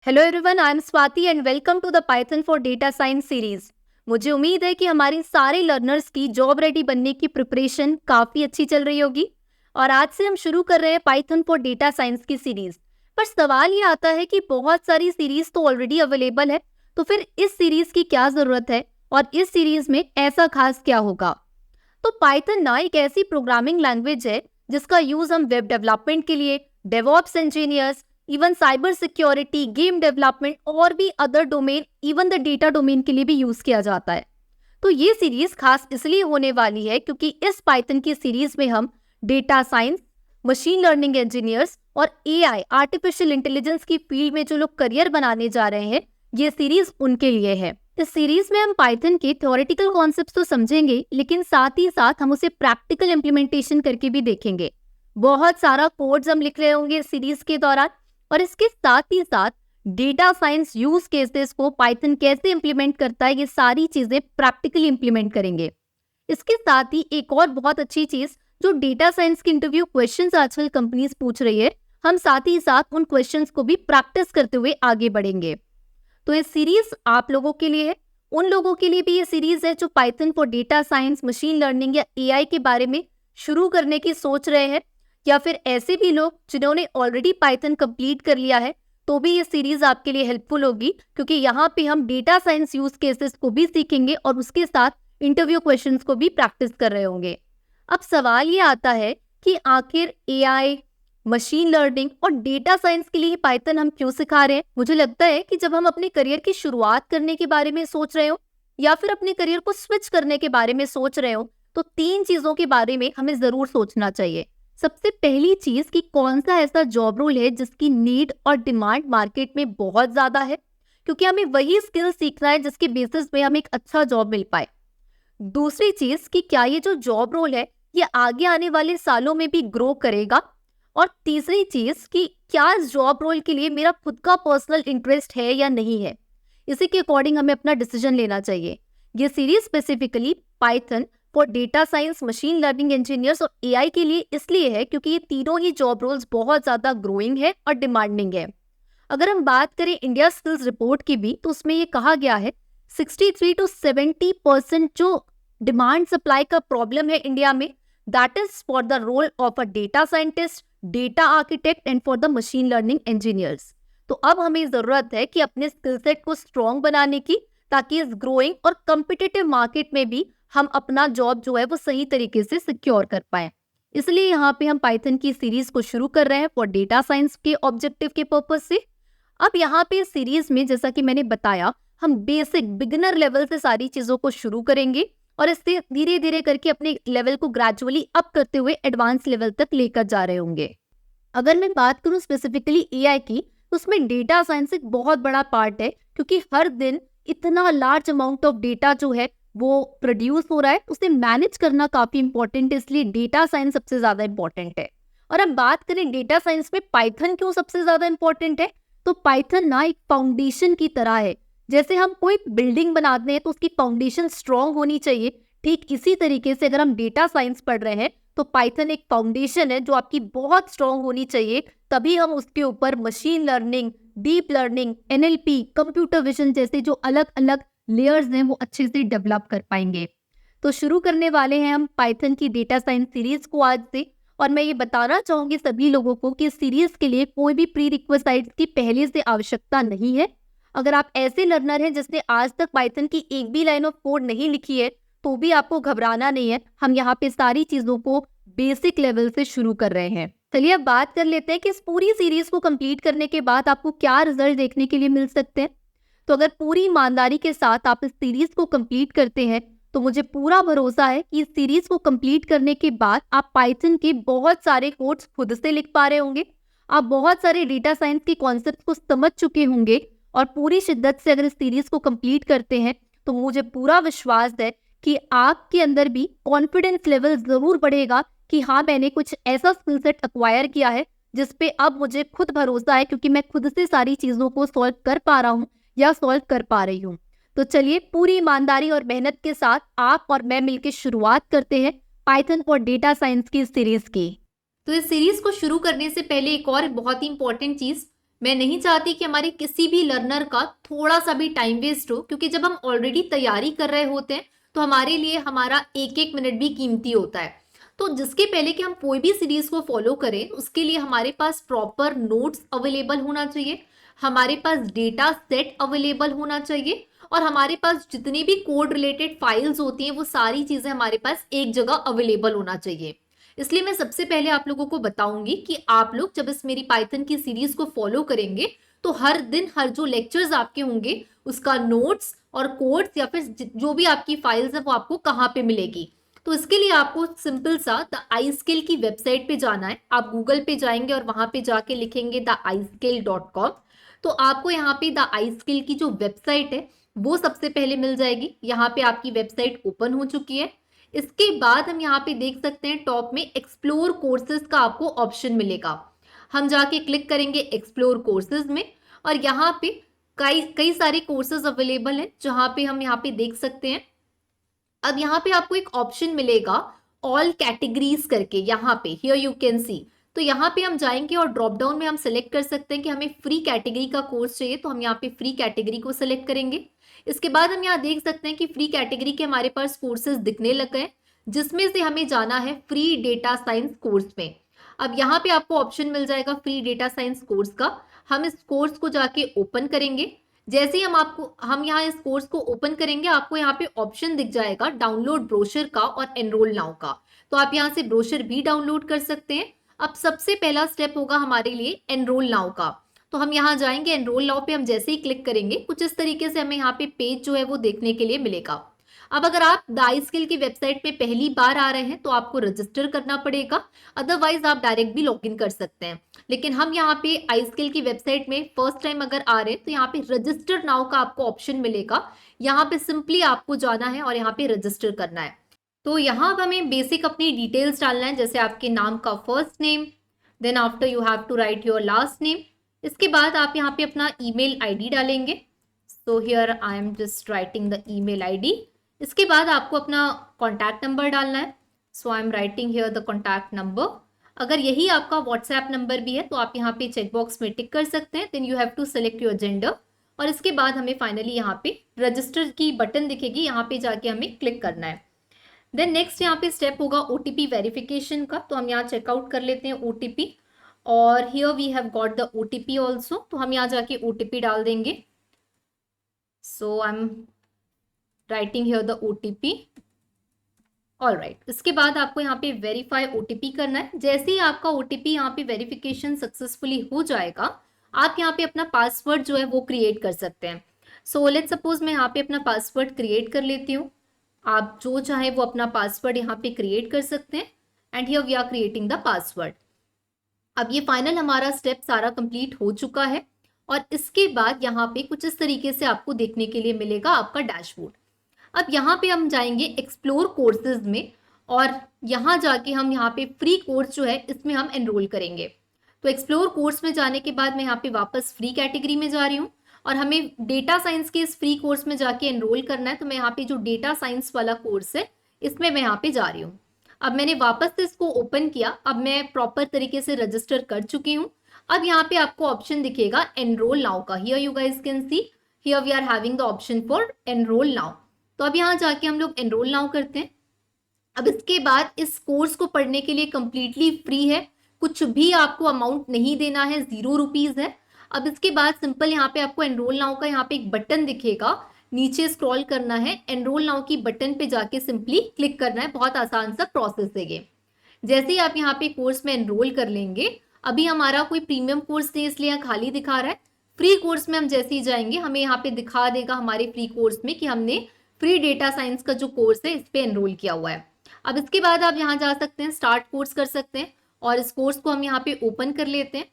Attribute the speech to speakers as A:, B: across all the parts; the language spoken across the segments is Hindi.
A: Hello everyone, I am Swati and welcome to the Python for data science series. मुझे उम्मीद है कि हमारी सारे लर्नर्स की जॉब रेडी बनने की प्रिपरेशन काफी अच्छी चल रही होगी और आज से हम शुरू कर रहे हैं पाइथन फॉर डेटा साइंस की सीरीज। पर सवाल ये आता है कि बहुत सारी सीरीज तो ऑलरेडी अवेलेबल है, तो फिर इस सीरीज की क्या जरूरत है और इस सीरीज में ऐसा खास क्या होगा। तो पाइथन ना एक ऐसी प्रोग्रामिंग लैंग्वेज है जिसका यूज हम वेब डेवलपमेंट के लिए, DevOps engineers, even cyber security, game development और भी other domain, even the data domain के लिए भी यूज किया जाता है। तो ये सीरीज खास इसलिए होने वाली है क्योंकि इस पाइथन की सीरीज में हम data science, machine learning engineers और एआई, आर्टिफिशियल इंटेलिजेंस की फील्ड में जो लोग करियर बनाने जा रहे हैं, ये सीरीज उनके लिए है। इस सीरीज में हम पाइथन के थ्योरेटिकल कॉन्सेप्ट्स तो समझेंगे, लेकिन साथ ही साथ हम उसे प्रैक्टिकल इम्प्लीमेंटेशन करके भी देखेंगे। बहुत सारा कोड्स हम लिख रहे होंगे इस सीरीज के दौरान और इसके साथ ही साथ डेटा साइंस यूज केसेस को पाइथन कैसे इंप्लीमेंट करता है, ये सारी चीजें प्रैक्टिकली इंप्लीमेंट करेंगे। इसके साथ ही एक और बहुत अच्छी चीज, जो डेटा साइंस के इंटरव्यू क्वेश्चंस आजकल कंपनीज पूछ रही है, हम साथ ही साथ उन क्वेश्चंस को भी प्रैक्टिस करते हुए आगे बढ़ेंगे। तो ये सीरीज आप लोगों के लिए है, उन लोगों के लिए भी ये सीरीज है जो Python for data science, machine learning या एआई के बारे में शुरू करने की सोच रहे हैं, या फिर ऐसे भी लोग जिन्होंने ऑलरेडी पाइथन कंप्लीट कर लिया है, तो भी ये सीरीज आपके लिए हेल्पफुल होगी क्योंकि यहाँ पे हम डेटा साइंस यूज केसेस को भी सीखेंगे और उसके साथ इंटरव्यू क्वेश्चंस को भी प्रैक्टिस कर रहे होंगे। अब सवाल ये आता है कि आखिर एआई, मशीन लर्निंग और डेटा साइंस के लिए पाइथन हम क्यों सिखा रहे हैं। मुझे लगता है कि जब हम अपने करियर की शुरुआत करने के बारे में सोच रहे हो या फिर अपने करियर को स्विच करने के बारे में सोच रहे हो, तो तीन चीजों के बारे में हमें जरूर सोचना चाहिए। सबसे पहली चीज कि कौन सा ऐसा जॉब रोल है जिसकी नीड और डिमांड मार्केट में बहुत ज्यादा है, क्योंकि हमें वही स्किल सीखना है जिसके बेसिस पे हमें एक अच्छा जॉब मिल पाए। दूसरी चीज कि क्या ये जो जॉब रोल है ये आगे आने वाले सालों में भी ग्रो करेगा। और तीसरी चीज कि क्या इस जॉब रोल के लिए मेरा खुद का पर्सनल इंटरेस्ट है या नहीं है। इसी के अकॉर्डिंग हमें अपना डिसीजन लेना चाहिए। ये series specifically Python for data science, machine learning engineers और एआई के लिए इसलिए है क्योंकि ये तीनों ही जॉब रोल्स बहुत ज्यादा ग्रोइंग है और डिमांडिंग है। अगर हम बात करें इंडिया स्किल्स रिपोर्ट की भी, तो उसमें ये कहा गया है 63 to 70% जो डिमांड सप्लाई का प्रॉब्लम है इंडिया में, that is for the role of a data scientist, data architect and for the machine learning engineers. तो अब हमें जरूरत है कि अपने स्किल सेट को स्ट्रॉन्ग बनाने की, ताकि इस ग्रोइंग और कम्पिटिटिव मार्केट में भी हम अपना जॉब जो है वो सही तरीके से सिक्योर कर पाए। इसलिए यहाँ पे हम पाइथन की सीरीज को शुरू कर रहे हैं फॉर डेटा साइंस के ऑब्जेक्टिव के पर्पज से। अब यहाँ पे सीरीज में जैसा कि मैंने बताया, हम बेसिक बिगिनर लेवल से सारी चीजों को शुरू करेंगे और इससे धीरे धीरे करके अपने लेवल को ग्रेजुअली अप करते हुए एडवांस लेवल तक लेकर जा रहे होंगे। अगर मैं बात करूं स्पेसिफिकली एआई की, तो उसमें डेटा साइंस एक बहुत बड़ा पार्ट है, क्योंकि हर दिन इतना लार्ज अमाउंट ऑफ डेटा जो है वो प्रोड्यूस हो रहा है, उसे मैनेज करना काफी इंपॉर्टेंट है, इसलिए डेटा साइंस सबसे ज्यादा इंपॉर्टेंट है। और अब बात करें डेटा साइंस में पाइथन क्यों सबसे ज्यादा इंपॉर्टेंट है, तो पाइथन ना एक फाउंडेशन की तरह है। जैसे हम कोई बिल्डिंग बनाते हैं तो उसकी फाउंडेशन स्ट्रांग होनी चाहिए, ठीक इसी तरीके से अगर हम डेटा साइंस पढ़ रहे हैं तो पाइथन एक फाउंडेशन है जो आपकी बहुत स्ट्रांग होनी चाहिए, तभी हम उसके ऊपर machine learning, deep learning, NLP, computer vision जैसे जो अलग अलग लेयर्स हैं वो अच्छे से डेवलप कर पाएंगे। तो शुरू करने वाले हैं हम पाइथन की डेटा साइंस सीरीज को आज से, और मैं ये बताना चाहूंगी सभी लोगों को कि इस सीरीज के लिए कोई भी प्री रिक्विजिट्स की पहले से आवश्यकता नहीं है। अगर आप ऐसे लर्नर हैं जिसने आज तक पाइथन की एक भी लाइन ऑफ कोड नहीं लिखी है, तो भी आपको घबराना नहीं है। हम यहाँ पे सारी चीजों को बेसिक लेवल से शुरू कर रहे हैं। चलिए अब बात कर लेते हैं कि इस पूरी सीरीज को कंप्लीट करने के बाद आपको क्या रिजल्ट देखने के लिए मिल सकते हैं। तो अगर पूरी ईमानदारी के साथ आप इस सीरीज को कंप्लीट करते हैं, तो मुझे पूरा भरोसा है कि इस सीरीज को कंप्लीट करने के बाद आप पाइथन के बहुत सारे कोड्स खुद से लिख पा रहे होंगे, आप बहुत सारे डेटा साइंस के कॉन्सेप्ट को समझ चुके होंगे, और पूरी शिद्दत से अगर इस सीरीज को कंप्लीट करते हैं तो मुझे पूरा विश्वास है कि आपके अंदर भी कॉन्फिडेंस लेवल जरूर बढ़ेगा कि हाँ, मैंने कुछ ऐसा स्किल सेट एक्वायर किया है जिसपे अब मुझे खुद भरोसा है, क्योंकि मैं खुद से सारी चीजों को सॉल्व कर पा रहा हूँ या सॉल्व कर पा रही हूँ। तो चलिए पूरी ईमानदारी और मेहनत के साथ आप और मैं मिलकर शुरुआत करते हैं पाइथन फॉर डेटा साइंस की सीरीज की। तो इस सीरीज को शुरू करने से पहले एक और बहुत ही इंपॉर्टेंट चीज, मैं नहीं चाहती कि हमारे किसी भी लर्नर का थोड़ा सा भी टाइम वेस्ट हो, क्योंकि जब हम ऑलरेडी तैयारी कर रहे होते हैं तो हमारे लिए हमारा एक एक मिनट भी कीमती होता है। तो जिसके पहले कि हम कोई भी सीरीज को फॉलो करें, उसके लिए हमारे पास प्रॉपर नोट्स अवेलेबल होना चाहिए, हमारे पास डेटा सेट अवेलेबल होना चाहिए, और हमारे पास जितनी भी कोड रिलेटेड फाइल्स होती हैं वो सारी चीजें हमारे पास एक जगह अवेलेबल होना चाहिए। इसलिए मैं सबसे पहले आप लोगों को बताऊंगी कि आप लोग जब इस मेरी पाइथन की सीरीज को फॉलो करेंगे तो हर दिन हर जो लेक्चर्स आपके होंगे उसका नोट्स और कोड्स या फिर जो भी आपकी फाइल्स है वो आपको कहाँ पे मिलेगी। तो इसके लिए आपको सिंपल सा द आई स्किल की वेबसाइट पे जाना है। आप गूगल पे जाएंगे और वहां पे जाके लिखेंगे theiskill.com, तो आपको यहाँ पे द आई स्किल की जो वेबसाइट है वो सबसे पहले मिल जाएगी। यहाँ पे आपकी वेबसाइट ओपन हो चुकी है। इसके बाद हम यहाँ पे देख सकते हैं टॉप में एक्सप्लोर कोर्सेज का आपको ऑप्शन मिलेगा। हम जाके क्लिक करेंगे एक्सप्लोर कोर्सेज में, और यहाँ पे कई कई सारे कोर्सेज अवेलेबल हैं जहाँ पे हम यहाँ पे देख सकते हैं। अब यहाँ पे आपको एक ऑप्शन मिलेगा ऑल कैटेगरीज करके, यहाँ पे हियर यू कैन सी। तो यहाँ पे हम जाएंगे और ड्रॉप डाउन में हम सेलेक्ट कर सकते हैं कि हमें फ्री कैटेगरी का कोर्स चाहिए, तो हम यहाँ पे फ्री कैटेगरी को सिलेक्ट करेंगे। इसके बाद हम यहाँ देख सकते हैं कि फ्री कैटेगरी के हमारे पास कोर्सेज दिखने लग गए, जिसमें से हमें जाना है फ्री डेटा साइंस कोर्स में। अब यहाँ पे आपको ऑप्शन मिल जाएगा फ्री डेटा साइंस कोर्स का। हम इस कोर्स को जाके ओपन करेंगे। जैसे ही हम यहाँ इस कोर्स को ओपन करेंगे, आपको यहाँ पे ऑप्शन दिख जाएगा डाउनलोड ब्रोशर का और एनरोल नाउ का। तो आप यहाँ से ब्रोशर भी डाउनलोड कर सकते हैं। अब सबसे पहला स्टेप होगा हमारे लिए एनरोल नाउ का। तो हम यहाँ जाएंगे, एनरोल नाउ पे हम जैसे ही क्लिक करेंगे कुछ इस तरीके से हमें यहाँ पे पेज जो है वो देखने के लिए मिलेगा। अब अगर आप द आई स्किल की वेबसाइट पे पहली बार आ रहे हैं तो आपको रजिस्टर करना पड़ेगा, अदरवाइज आप डायरेक्ट भी लॉग इन कर सकते हैं। लेकिन हम यहाँ पे आई स्किल की वेबसाइट में फर्स्ट टाइम अगर आ रहे हैं तो यहाँ पे रजिस्टर नाउ का आपको ऑप्शन मिलेगा। यहाँ पे सिंपली आपको जाना है और यहाँ पे रजिस्टर करना है। तो यहाँ अब हमें बेसिक अपनी डिटेल्स डालना है, जैसे आपके नाम का first name, then after you have to write your last name. इसके बाद आप यहाँ पे अपना ईमेल आईडी डालेंगे। So here I am just writing the email ID. इसके बाद आपको अपना कॉन्टैक्ट नंबर डालना है। So I am writing here the contact number. अगर यही आपका व्हाट्सएप नंबर भी है तो आप यहाँ पे चेकबॉक्स में टिक कर सकते हैं। Then you have to select your gender, और इसके बाद हमें फाइनली यहाँ पे रजिस्टर की बटन दिखेगी, यहाँ पे जाके हमें क्लिक करना है। देन नेक्स्ट यहाँ पे स्टेप होगा ओटीपी वेरिफिकेशन का। तो हम यहाँ चेकआउट कर लेते हैं ओटीपी, और here we have got the OTP also. तो हम यहाँ जाके ओटीपी डाल देंगे। So I am writing here the OTP. Alright, इसके बाद आपको यहाँ पे वेरीफाई ओटीपी करना है। जैसे ही आपका ओटीपी यहाँ पे वेरिफिकेशन सक्सेसफुली हो जाएगा, आप यहाँ पे अपना पासवर्ड जो है वो क्रिएट कर सकते हैं। सो लेट्स सपोज मैं यहाँ पे अपना पासवर्ड क्रिएट कर लेती हूँ। आप जो चाहे वो अपना पासवर्ड यहाँ पे क्रिएट कर सकते हैं, and here we are creating the password. अब ये फाइनल हमारा स्टेप सारा कंप्लीट हो चुका है, और इसके बाद यहाँ पे कुछ इस तरीके से आपको देखने के लिए मिलेगा आपका डैशबोर्ड। अब यहाँ पे हम जाएंगे एक्सप्लोर कोर्सेज में, और यहाँ जाके हम यहाँ पे फ्री कोर्स जो है इसमें हम एनरोल करेंगे। तो एक्सप्लोर कोर्स में जाने के बाद मैं यहाँ पे वापस फ्री कैटेगरी में जा रही हूँ, और हमें डेटा साइंस के इस फ्री कोर्स में जाके एनरोल करना है। तो मैं यहाँ पे जो डेटा साइंस वाला कोर्स है इसमें मैं यहाँ पे जा रही हूँ। अब मैंने वापस से इसको ओपन किया। अब मैं प्रॉपर तरीके से रजिस्टर कर चुकी हूँ। अब यहाँ पे आपको ऑप्शन दिखेगा एनरोल नाउ का। Here you guys can see, here we are having the option for enrol now. तो अब यहाँ जाके हम लोग एनरोल नाउ करते हैं। अब इसके बाद इस कोर्स को पढ़ने के लिए कंप्लीटली फ्री है, कुछ भी आपको अमाउंट नहीं देना है, 0 रुपीज है। अब इसके बाद सिंपल यहाँ पे आपको एनरोल नाउ का यहाँ पे एक बटन दिखेगा, नीचे स्क्रॉल करना है, एनरोल नाउ की बटन पे जाके सिंपली क्लिक करना है। बहुत आसान सा प्रोसेस है ये। जैसे ही आप यहाँ पे कोर्स में एनरोल कर लेंगे, अभी हमारा कोई प्रीमियम कोर्स नहीं इसलिए यहाँ खाली दिखा रहा है। फ्री कोर्स में हम जैसे ही जाएंगे हमें यहाँ पे दिखा देगा हमारे फ्री कोर्स में कि हमने फ्री डेटा साइंस का जो कोर्स है इस पे एनरोल किया हुआ है। अब इसके बाद आप यहाँ जा सकते हैं, स्टार्ट कोर्स कर सकते हैं, और इस कोर्स को हम यहाँ पे ओपन कर लेते हैं।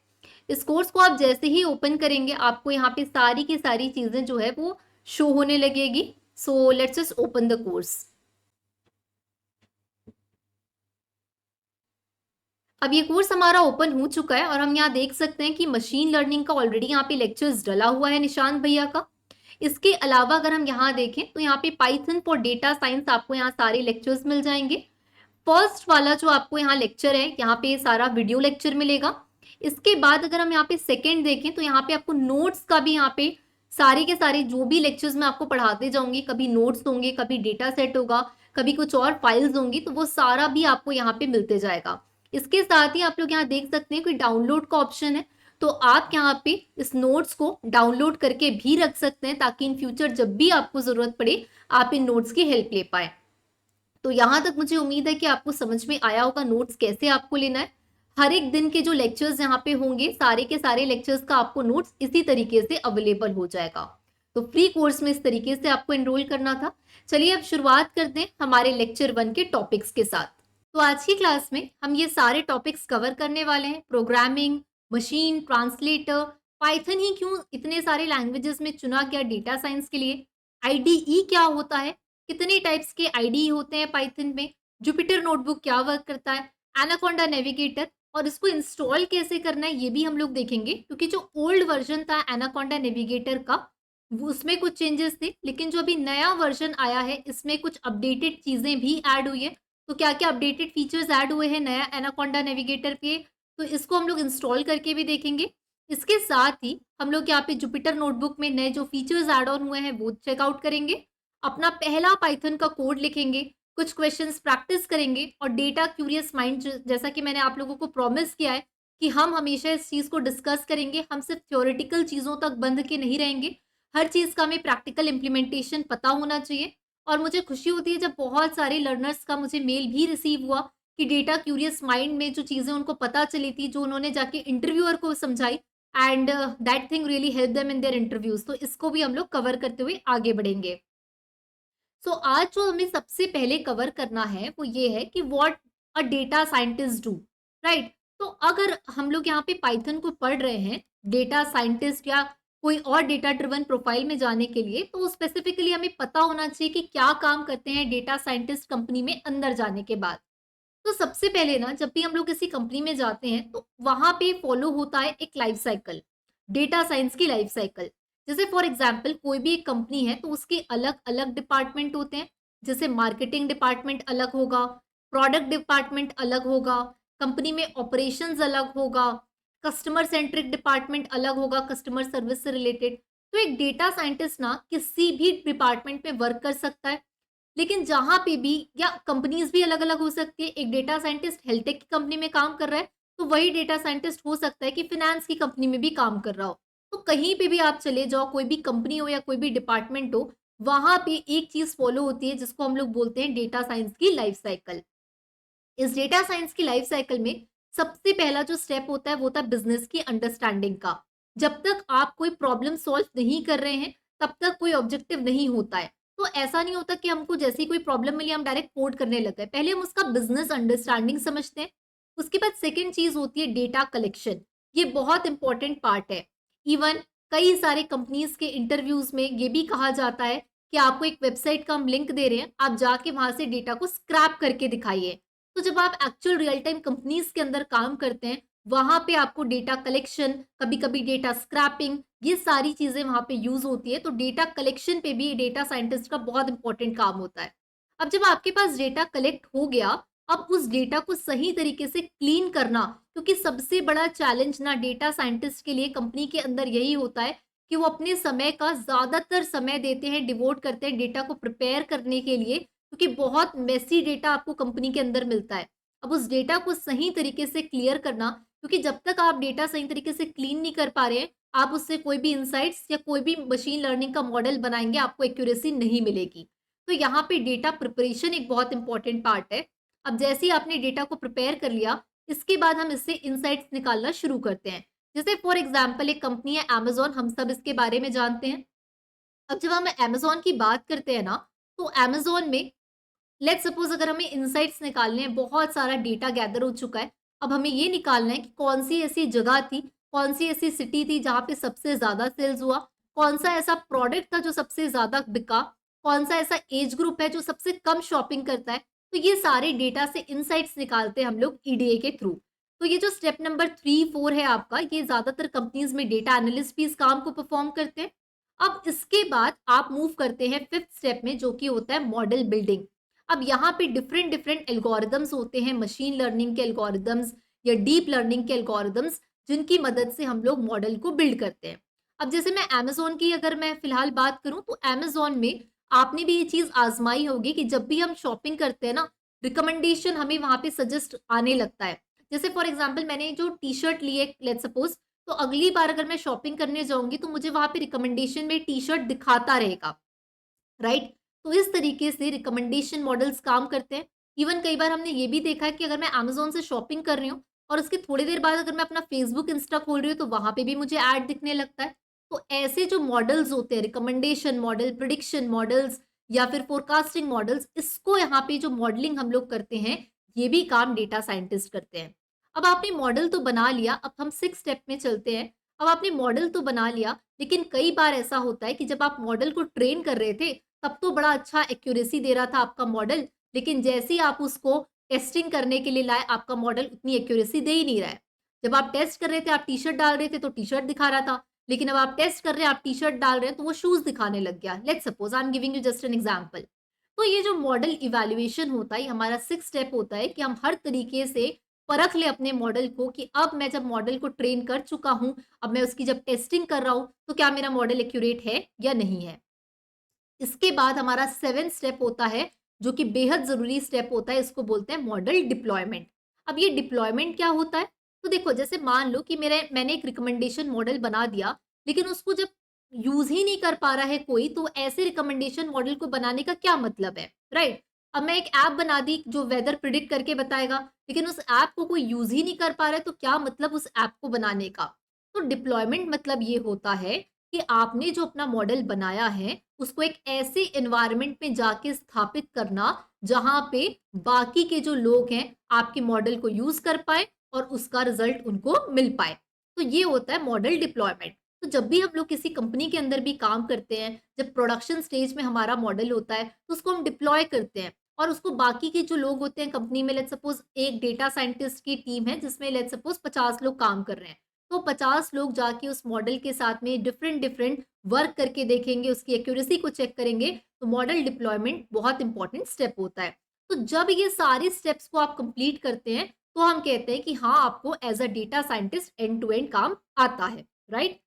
A: इस कोर्स को आप जैसे ही ओपन करेंगे आपको यहाँ पे सारी की सारी चीजें जो है वो शो होने लगेगी। So let's just open the course. अब ये कोर्स हमारा ओपन हो चुका है, और हम यहाँ देख सकते हैं कि मशीन लर्निंग का ऑलरेडी यहाँ पे लेक्चर्स डला हुआ है निशांत भैया का। इसके अलावा अगर हम यहाँ देखें तो यहाँ पे पाइथन फॉर डेटा साइंस आपको यहाँ सारे लेक्चर्स मिल जाएंगे। फर्स्ट वाला जो आपको यहाँ लेक्चर है, यहाँ पे सारा वीडियो लेक्चर मिलेगा। इसके बाद अगर हम यहाँ पे सेकंड देखें तो यहाँ पे आपको नोट्स का भी यहाँ पे सारे के सारे जो भी लेक्चर्स मैं आपको पढ़ाते जाऊंगी, कभी नोट्स होंगे, कभी डेटा सेट होगा, कभी कुछ और फाइल्स होंगी, तो वो सारा भी आपको यहाँ पे मिलते जाएगा। इसके साथ ही आप लोग यहाँ देख सकते हैं कोई डाउनलोड का ऑप्शन है, तो आप यहाँ पे इस नोट्स को डाउनलोड करके भी रख सकते हैं ताकि इन फ्यूचर जब भी आपको जरूरत पड़े आप इन नोट्स की हेल्प ले पाए। तो यहाँ तक मुझे उम्मीद है कि आपको समझ में आया होगा नोट्स कैसे आपको लेना है। हर एक दिन के जो लेक्चर्स यहाँ पे होंगे सारे के सारे लेक्चर्स का आपको नोट्स इसी तरीके से अवेलेबल हो जाएगा। तो फ्री कोर्स में इस तरीके से आपको एनरोल करना था। चलिए अब शुरुआत करते हैं हमारे लेक्चर 1 के टॉपिक्स के साथ। तो आज की क्लास में हम ये सारे टॉपिक्स कवर करने वाले हैं। प्रोग्रामिंग, मशीन, ट्रांसलेटर, पाइथन ही क्यों इतने सारे लैंग्वेजेस में चुना गया डेटा साइंस के लिए, आईडीई क्या होता है, कितने टाइप्स के आईडीई होते हैं पाइथन में, जुपिटर नोटबुक क्या वर्क करता है, एनाकोंडा नेविगेटर और इसको इंस्टॉल कैसे करना है ये भी हम लोग देखेंगे। क्योंकि जो ओल्ड वर्जन था एनाकोंडा नेविगेटर का उसमें कुछ चेंजेस थे, लेकिन जो अभी नया वर्जन आया है इसमें कुछ अपडेटेड चीजें भी ऐड हुई है। तो क्या क्या अपडेटेड फीचर्स ऐड हुए हैं नया एनाकोंडा नेविगेटर पे, तो इसको हम लोग इंस्टॉल करके भी देखेंगे। इसके साथ ही हम लोग यहाँ पे जुपिटर नोटबुक में नए जो फीचर्स ऐड ऑन हुए हैं वो चेकआउट करेंगे, अपना पहला पाइथन का कोड लिखेंगे, कुछ क्वेश्चंस प्रैक्टिस करेंगे और डेटा क्यूरियस माइंड जैसा कि मैंने आप लोगों को प्रॉमिस किया है कि हम हमेशा इस चीज़ को डिस्कस करेंगे। हम सिर्फ थ्योरेटिकल चीज़ों तक बंध के नहीं रहेंगे, हर चीज़ का हमें प्रैक्टिकल इम्प्लीमेंटेशन पता होना चाहिए। और मुझे खुशी होती है जब बहुत सारे लर्नर्स का मुझे मेल भी रिसीव हुआ कि डेटा क्यूरियस माइंड में जो चीज़ें उनको पता चली थी, जो उन्होंने जाके इंटरव्यूअर को समझाई, and that thing really help them in their interviews. तो इसको भी हम लोग कवर करते हुए आगे बढ़ेंगे। सो आज जो हमें सबसे पहले कवर करना है वो ये है कि what a data scientist do, right. तो अगर हम लोग यहाँ पे पाइथन को पढ़ रहे हैं डेटा साइंटिस्ट या कोई और डेटा ड्रिवन प्रोफाइल में जाने के लिए, तो स्पेसिफिकली हमें पता होना चाहिए कि क्या काम करते हैं डेटा साइंटिस्ट कंपनी में अंदर जाने के बाद। तो सबसे पहले ना जब भी हम लोग किसी कंपनी में जाते हैं तो वहां पे फॉलो होता है एक लाइफ साइकिल, डेटा साइंस की लाइफ साइकिल। जैसे फॉर एग्जांपल कोई भी एक कंपनी है तो उसके अलग अलग डिपार्टमेंट होते हैं। जैसे मार्केटिंग डिपार्टमेंट अलग होगा, प्रोडक्ट डिपार्टमेंट अलग होगा, कंपनी में ऑपरेशंस अलग होगा, कस्टमर सेंट्रिक डिपार्टमेंट अलग होगा, कस्टमर सर्विस से रिलेटेड। तो एक डेटा साइंटिस्ट ना किसी भी डिपार्टमेंट में वर्क कर सकता है, लेकिन जहाँ पे भी या कंपनीज भी अलग अलग हो सकती है। एक डेटा साइंटिस्ट हेल्थटेक की कंपनी में काम कर रहा है तो वही डेटा साइंटिस्ट हो सकता है कि फिनेंस की कंपनी में भी काम कर रहा हो। तो कहीं पे भी आप चले जाओ, कोई भी कंपनी हो या कोई भी डिपार्टमेंट हो, वहां पे एक चीज फॉलो होती है जिसको हम लोग बोलते हैं डेटा साइंस की लाइफ साइकिल। इस डेटा साइंस की लाइफ साइकिल में सबसे पहला जो स्टेप होता है वो होता है बिजनेस की अंडरस्टैंडिंग का। जब तक आप कोई प्रॉब्लम सॉल्व नहीं कर रहे हैं तब तक कोई ऑब्जेक्टिव नहीं होता है। तो ऐसा नहीं होता कि हमको जैसे ही कोई प्रॉब्लम मिली हम डायरेक्ट कोड करने लग गए, पहले हम उसका बिजनेस अंडरस्टैंडिंग समझते हैं। उसके बाद सेकेंड चीज होती है डेटा कलेक्शन। ये बहुत इंपॉर्टेंट पार्ट है। इवन कई सारे कंपनीज के इंटरव्यूज में ये भी कहा जाता है कि आपको एक वेबसाइट का हम लिंक दे रहे हैं, आप जाके वहां से डेटा को स्क्रैप करके दिखाइए। तो जब आप एक्चुअल रियल टाइम कंपनीज के अंदर काम करते हैं वहां पे आपको डेटा कलेक्शन, कभी कभी डेटा स्क्रैपिंग, ये सारी चीजें वहां पे यूज होती है। तो डेटा कलेक्शन पे भी डेटा साइंटिस्ट का बहुत इंपॉर्टेंट काम होता है। अब जब आपके पास डेटा कलेक्ट हो गया, अब उस डेटा को सही तरीके से क्लीन करना, क्योंकि सबसे बड़ा चैलेंज ना डेटा साइंटिस्ट के लिए कंपनी के अंदर यही होता है कि वो अपने समय का ज्यादातर समय देते हैं, डिवोट करते हैं डेटा को प्रिपेयर करने के लिए, क्योंकि बहुत मेसी डेटा आपको कंपनी के अंदर मिलता है। अब उस डेटा को सही तरीके से क्लियर करना, क्योंकि जब तक आप डेटा सही तरीके से क्लीन नहीं कर पा रहे हैं, आप उससे कोई भी इंसाइट्स या कोई भी मशीन लर्निंग का मॉडल बनाएंगे आपको एक्यूरेसी नहीं मिलेगी। तो यहाँ पे डेटा प्रिपरेशन एक बहुत इंपॉर्टेंट पार्ट है। अब जैसे ही आपने डेटा को प्रिपेयर कर लिया, इसके बाद हम इससे इंसाइट्स निकालना शुरू करते हैं। जैसे फॉर एग्जाम्पल एक कंपनी है अमेजोन, हम सब इसके बारे में जानते हैं। अब जब हम अमेजोन की बात करते हैं ना, तो अमेजोन में लेट्स सपोज अगर हमें इनसाइट्स निकालने हैं, बहुत सारा डेटा गैदर हो चुका है। अब हमें ये निकालना है कि कौन सी ऐसी जगह थी, कौन सी ऐसी सिटी थी जहाँ पे सबसे ज्यादा सेल्स हुआ, कौन सा ऐसा प्रोडक्ट था जो सबसे ज्यादा बिका, कौन सा ऐसा एज ग्रुप है जो सबसे कम शॉपिंग करता है। तो ये सारे डेटा से इनसाइट्स निकालते हैं हम लोग ईडीए के थ्रू। तो ये जो स्टेप नंबर 3, 4 है आपका, ये ज्यादातर कंपनीज में डेटा एनालिस्ट भी इस काम को परफॉर्म करते हैं। अब इसके बाद आप मूव करते हैं 5th स्टेप में, जो कि होता है मॉडल बिल्डिंग। अब यहाँ पे डिफरेंट डिफरेंट एल्गोरिदम्स होते हैं, मशीन लर्निंग के एल्गोरिदम्स या डीप लर्निंग के एल्गोरिदम्स, जिनकी मदद से हम लोग मॉडल को बिल्ड करते हैं। अब जैसे मैं अमेज़न की अगर मैं फिलहाल बात करूँ तो अमेज़न में आपने भी ये चीज़ आज़माई होगी कि जब भी हम शॉपिंग करते हैं ना, रिकमेंडेशन हमें वहाँ पे सजेस्ट आने लगता है। जैसे फॉर एग्ज़ाम्पल मैंने जो टी-शर्ट ली है लेट्स सपोज़, तो अगली बार अगर मैं शॉपिंग करने जाऊँगी तो मुझे वहाँ पे रिकमेंडेशन में टी-शर्ट दिखाता रहेगा, राइट? तो इस तरीके से रिकमेंडेशन मॉडल्स काम करते हैं। इवन कई बार हमने ये भी देखा है कि अगर मैं अमेज़न से शॉपिंग कर रही हूँ और उसके थोड़ी देर बाद अगर मैं अपना फ़ेसबुक, इंस्टा खोल रही हूँ तो वहाँ पे भी मुझे ऐड दिखने लगता है। तो ऐसे जो मॉडल्स होते हैं, रिकमेंडेशन मॉडल, प्रेडिक्शन मॉडल्स या फिर फोरकास्टिंग मॉडल्स, इसको यहाँ पे जो मॉडलिंग हम लोग करते हैं, ये भी काम डेटा साइंटिस्ट करते हैं। अब आपने मॉडल तो बना लिया, अब हम 6 स्टेप में चलते हैं। अब आपने मॉडल तो बना लिया, लेकिन कई बार ऐसा होता है कि जब आप मॉडल को ट्रेन कर रहे थे, तब तो बड़ा अच्छा एक्यूरेसी दे रहा था आपका मॉडल, लेकिन जैसे ही आप उसको टेस्टिंग करने के लिए लाए, आपका मॉडल उतनी एक्यूरेसी दे ही नहीं रहा है। जब आप टेस्ट कर रहे थे, आप टी-शर्ट डाल रहे थे, तो टी-शर्ट दिखा रहा था, लेकिन अब आप टेस्ट कर रहे हैं, आप टी-शर्ट डाल रहे हैं, तो वो शूज़ दिखाने लग गया। Let's suppose I am giving you just an example. तो ये जो मॉडल इवैल्यूएशन होता है, ये हमारा 6 स्टेप होता है कि हम हर तरीके से परख लें अपने मॉडल को कि अब मैं जब मॉडल को ट्रेन कर चुका हूँ, अब मैं उसकी जब टेस्टिंग कर रहा हूँ, तो क्या मेरा मॉडल एक्यूरेट है या नहीं है। इसके बाद हमारा 7 स्टेप होता है, जो कि बेहद ज़रूरी स्टेप होता है, इसको बोलते हैं मॉडल डिप्लॉयमेंट। अब ये डिप्लॉयमेंट क्या होता है? तो देखो जैसे मान लो कि मैंने एक रिकमेंडेशन मॉडल बना दिया, लेकिन उसको जब यूज़ ही नहीं कर पा रहा है कोई, तो ऐसे रिकमेंडेशन मॉडल को बनाने का क्या मतलब है, राइट? अब मैं एक ऐप बना दी जो वेदर प्रिडिक्ट करके बताएगा, लेकिन उस ऐप को कोई यूज़ ही नहीं कर पा रहा है, तो क्या मतलब उस ऐप को बनाने का? तो डिप्लॉयमेंट मतलब ये होता है कि आपने जो अपना मॉडल बनाया है, उसको एक ऐसे एनवायरनमेंट में जाके स्थापित करना, जहाँ पे बाकी के जो लोग हैं, आपके मॉडल को यूज़ कर पाएँ और उसका रिज़ल्ट उनको मिल पाए। तो ये होता है मॉडल डिप्लॉयमेंट। तो जब भी हम लोग किसी कंपनी के अंदर भी काम करते हैं, जब प्रोडक्शन स्टेज में हमारा मॉडल होता है, तो उसको हम डिप्लॉय करते हैं और उसको बाकी के जो लोग होते हैं कंपनी में, लेट्स सपोज़ एक डेटा साइंटिस्ट की टीम है, जिसमें लेट्स सपोज़ 50 लोग काम कर रहे हैं। तो 50 लोग जाके उस मॉडल के साथ में डिफरेंट डिफरेंट वर्क करके देखेंगे, उसकी एक्यूरेसी को चेक करेंगे, तो मॉडल डिप्लॉयमेंट बहुत इंपॉर्टेंट स्टेप होता है। तो जब ये सारे स्टेप्स को आप कंप्लीट करते हैं, तो हम कहते हैं कि हाँ, आपको as a data scientist end to end काम आता है, राइट?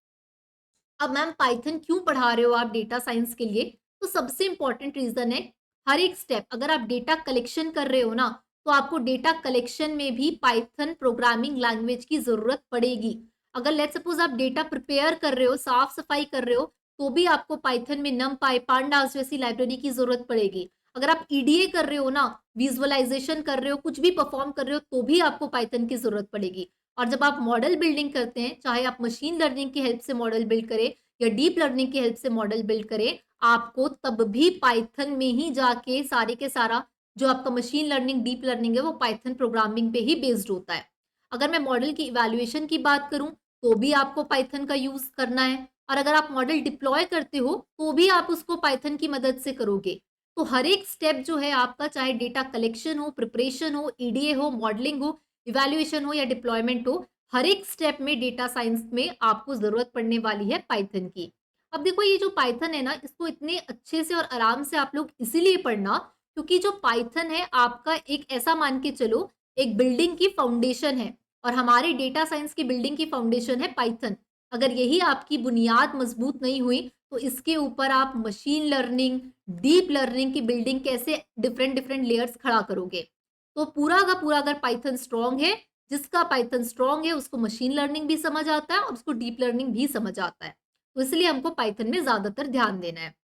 A: अब मैम पाइथन क्यों पढ़ा रहे हो आप डेटा साइंस के लिए? तो सबसे इम्पोर्टेंट रीज़न है, हर एक स्टेप अगर आप डेटा कलेक्शन कर रहे हो ना, तो आपको डेटा कलेक्शन में भी पाइथन प्रोग्रामिंग लैंग्वेज की ज़रूरत पड़ेगी। अगर लेट्स सपोज़ आप डेटा प्रिपेयर कर रहे हो, साफ-सफाई कर रहे हो, तो भी आपको पाइथन में नमपाई, पांडास जैसी लाइब्रेरी की ज़रूरत पड़ेगी। अगर आप ईडीए कर रहे हो ना, विज़ुअलाइज़ेशन कर रहे हो, कुछ भी परफ़ॉर्म कर रहे हो, तो भी आपको पाइथन की ज़रूरत पड़ेगी। और जब आप मॉडल बिल्डिंग करते हैं, चाहे आप मशीन लर्निंग की हेल्प से मॉडल बिल्ड करें या डीप लर्निंग की हेल्प से मॉडल बिल्ड करें, आपको तब भी पाइथन में ही जाके सारे के सारा जो आपका मशीन लर्निंग, डीप लर्निंग है, वो पाइथन प्रोग्रामिंग पे ही बेस्ड होता है। अगर मैं मॉडल की इवैल्यूएशन की बात करूँ, तो भी आपको पाइथन का यूज़ करना है और अगर आप मॉडल डिप्लॉय करते हो, तो भी आप उसको पाइथन की मदद से करोगे। तो हर एक स्टेप जो है आपका, चाहे डेटा कलेक्शन हो, प्रिपरेशन हो, ईडीए हो, मॉडलिंग हो, इवैल्यूएशन हो या डिप्लॉयमेंट हो, हर एक स्टेप में डेटा साइंस में आपको ज़रूरत पड़ने वाली है पाइथन की। अब देखो ये जो पाइथन है ना, इसको इतने अच्छे से और आराम से आप लोग इसीलिए पढ़ना, क्योंकि जो पाइथन है आपका एक ऐसा मान के चलो, एक बिल्डिंग की फाउंडेशन है और हमारे डेटा साइंस की बिल्डिंग की फाउंडेशन है पाइथन। अगर यही आपकी बुनियाद मजबूत नहीं हुई, तो इसके ऊपर आप मशीन लर्निंग, डीप लर्निंग की बिल्डिंग कैसे डिफरेंट डिफरेंट लेयर्स खड़ा करोगे? तो पूरा का पूरा अगर पाइथन स्ट्रॉन्ग है, जिसका पाइथन स्ट्रॉन्ग है, उसको मशीन लर्निंग भी समझ आता है और उसको डीप लर्निंग भी समझ आता है। तो इसलिए हमको पाइथन में ज़्यादातर ध्यान देना है।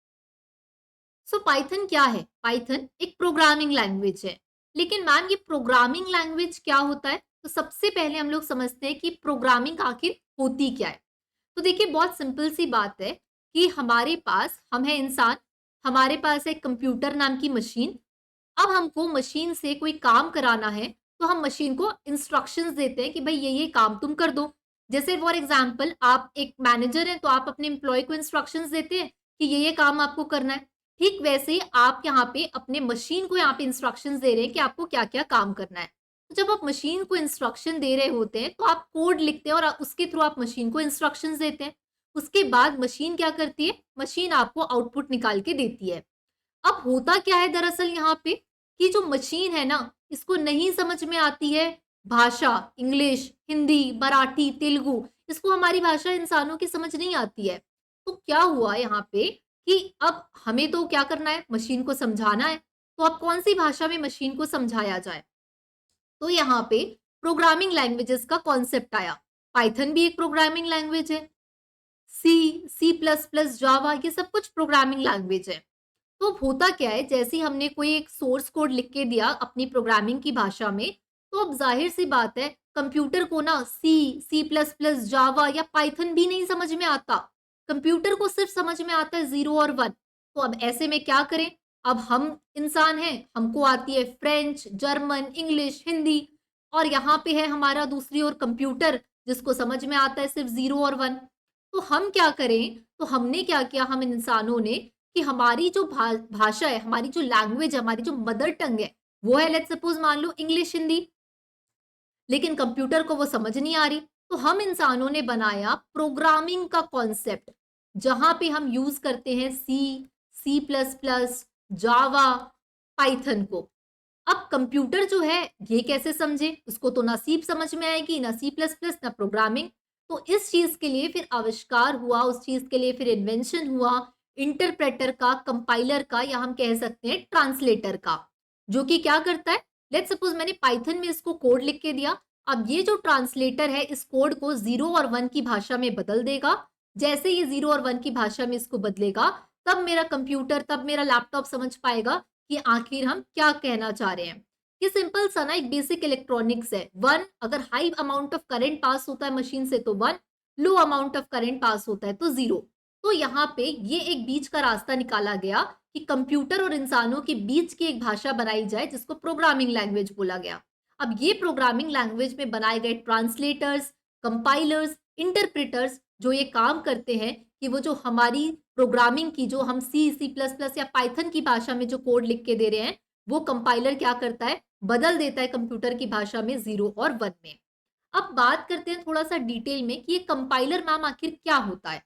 A: सो पाइथन क्या है? पाइथन एक प्रोग्रामिंग लैंग्वेज है। लेकिन मैम ये प्रोग्रामिंग लैंग्वेज क्या होता है? तो सबसे पहले हम लोग समझते हैं कि प्रोग्रामिंग आखिर होती क्या है? तो देखिए बहुत सिंपल सी बात है कि हमारे पास हम हैं इंसान, हमारे पास एक कंप्यूटर नाम की मशीन। अब हमको मशीन से कोई काम कराना है, तो हम मशीन को इंस्ट्रक्शंस देते हैं कि भई ये काम तुम कर दो। जैसे फॉर एग्ज़ाम्पल आप एक मैनेजर हैं, तो आप अपने एम्प्लॉयी को इंस्ट्रक्शंस देते हैं कि ये काम आपको करना है। ठीक वैसे ही आप यहाँ पे अपने मशीन को यहाँ पे इंस्ट्रक्शंस दे रहे हैं कि आपको क्या-क्या काम करना है। तो जब आप मशीन को इंस्ट्रक्शन दे रहे होते हैं, तो आप कोड लिखते हैं और उसके थ्रू आप मशीन को इंस्ट्रक्शंस देते हैं। उसके बाद मशीन क्या करती है? मशीन आपको आउटपुट निकाल के देती है। अब होता क्या है दरअसल यहाँ पे कि जो मशीन है ना, इसको नहीं समझ में आती है भाषा, इंग्लिश, हिंदी, मराठी, तेलुगु, इसको हमारी भाषा इंसानों की समझ नहीं आती है। तो क्या हुआ यहाँ पे कि अब हमें तो क्या करना है, मशीन को समझाना है। तो अब कौन सी भाषा में मशीन को समझाया जाए? तो यहाँ पे प्रोग्रामिंग लैंग्वेजेस का कॉन्सेप्ट आया। पाइथन भी एक प्रोग्रामिंग लैंग्वेज है, सी, सी प्लस प्लस, जावा, ये सब कुछ प्रोग्रामिंग लैंग्वेज है। तो होता क्या है, जैसे ही हमने कोई एक सोर्स कोड लिख के दिया अपनी प्रोग्रामिंग की भाषा में, तो अब जाहिर सी बात है कंप्यूटर को ना सी, सी प्लस प्लस, जावा या पाइथन भी नहीं समझ में आता। कंप्यूटर को सिर्फ समझ में आता है 0 और 1। तो अब ऐसे में क्या करें? अब हम इंसान हैं, हमको आती है फ्रेंच, जर्मन, इंग्लिश, हिंदी, और यहाँ पे है हमारा दूसरी ओर कंप्यूटर, जिसको समझ में आता है सिर्फ 0 और 1। तो हम क्या करें? तो हमने क्या किया, हम इंसानों ने, कि हमारी जो भाषा है, हमारी जो लैंग्वेज है, हमारी जो मदर टंग है, वो है लेट्स सपोज मान लो इंग्लिश, हिंदी, लेकिन कंप्यूटर को वो समझ नहीं आ रही। तो हम इंसानों ने बनाया प्रोग्रामिंग का कॉन्सेप्ट, जहां पे हम यूज करते हैं सी, सी प्लस प्लस, जावा, पाइथन को। अब कंप्यूटर जो है ये कैसे समझे? उसको तो ना सी समझ में आएगी, ना सी प्लस प्लस, ना प्रोग्रामिंग। तो इस चीज के लिए फिर आविष्कार हुआ, उस चीज के लिए फिर इन्वेंशन हुआ इंटरप्रेटर का, कंपाइलर का, या हम कह सकते हैं ट्रांसलेटर का, जो कि क्या करता है, लेट्स सपोज मैंने पाइथन में इसको कोड लिख के दिया। अब ये जो ट्रांसलेटर है इस कोड को 0 और 1 की भाषा में बदल देगा। जैसे ये 0 और 1 की भाषा में इसको बदलेगा, तब मेरा कंप्यूटर, तब मेरा लैपटॉप समझ पाएगा कि आखिर हम क्या कहना चाह रहे हैं। ये सिंपल सा ना एक बेसिक इलेक्ट्रॉनिक्स है। 1, अगर high amount of current pass होता है मशीन से तो 1, लो अमाउंट ऑफ करंट पास होता है तो 0। तो यहाँ पे ये एक बीच का रास्ता निकाला गया कि कंप्यूटर और इंसानों के बीच की एक भाषा बनाई जाए, जिसको प्रोग्रामिंग लैंग्वेज बोला गया। अब ये प्रोग्रामिंग लैंग्वेज में बनाए गए ट्रांसलेटर्स, कंपाइलर्स, इंटरप्रेटर्स जो ये काम करते हैं कि वो जो हमारी प्रोग्रामिंग की, जो हम सी, सी प्लस प्लस या पाइथन की भाषा में जो कोड लिख के दे रहे हैं, वो कंपाइलर क्या करता है, बदल देता है कंप्यूटर की भाषा में 0 और 1 में। अब बात करते हैं थोड़ा सा डिटेल में कि ये कंपाइलर मैम आखिर क्या होता है।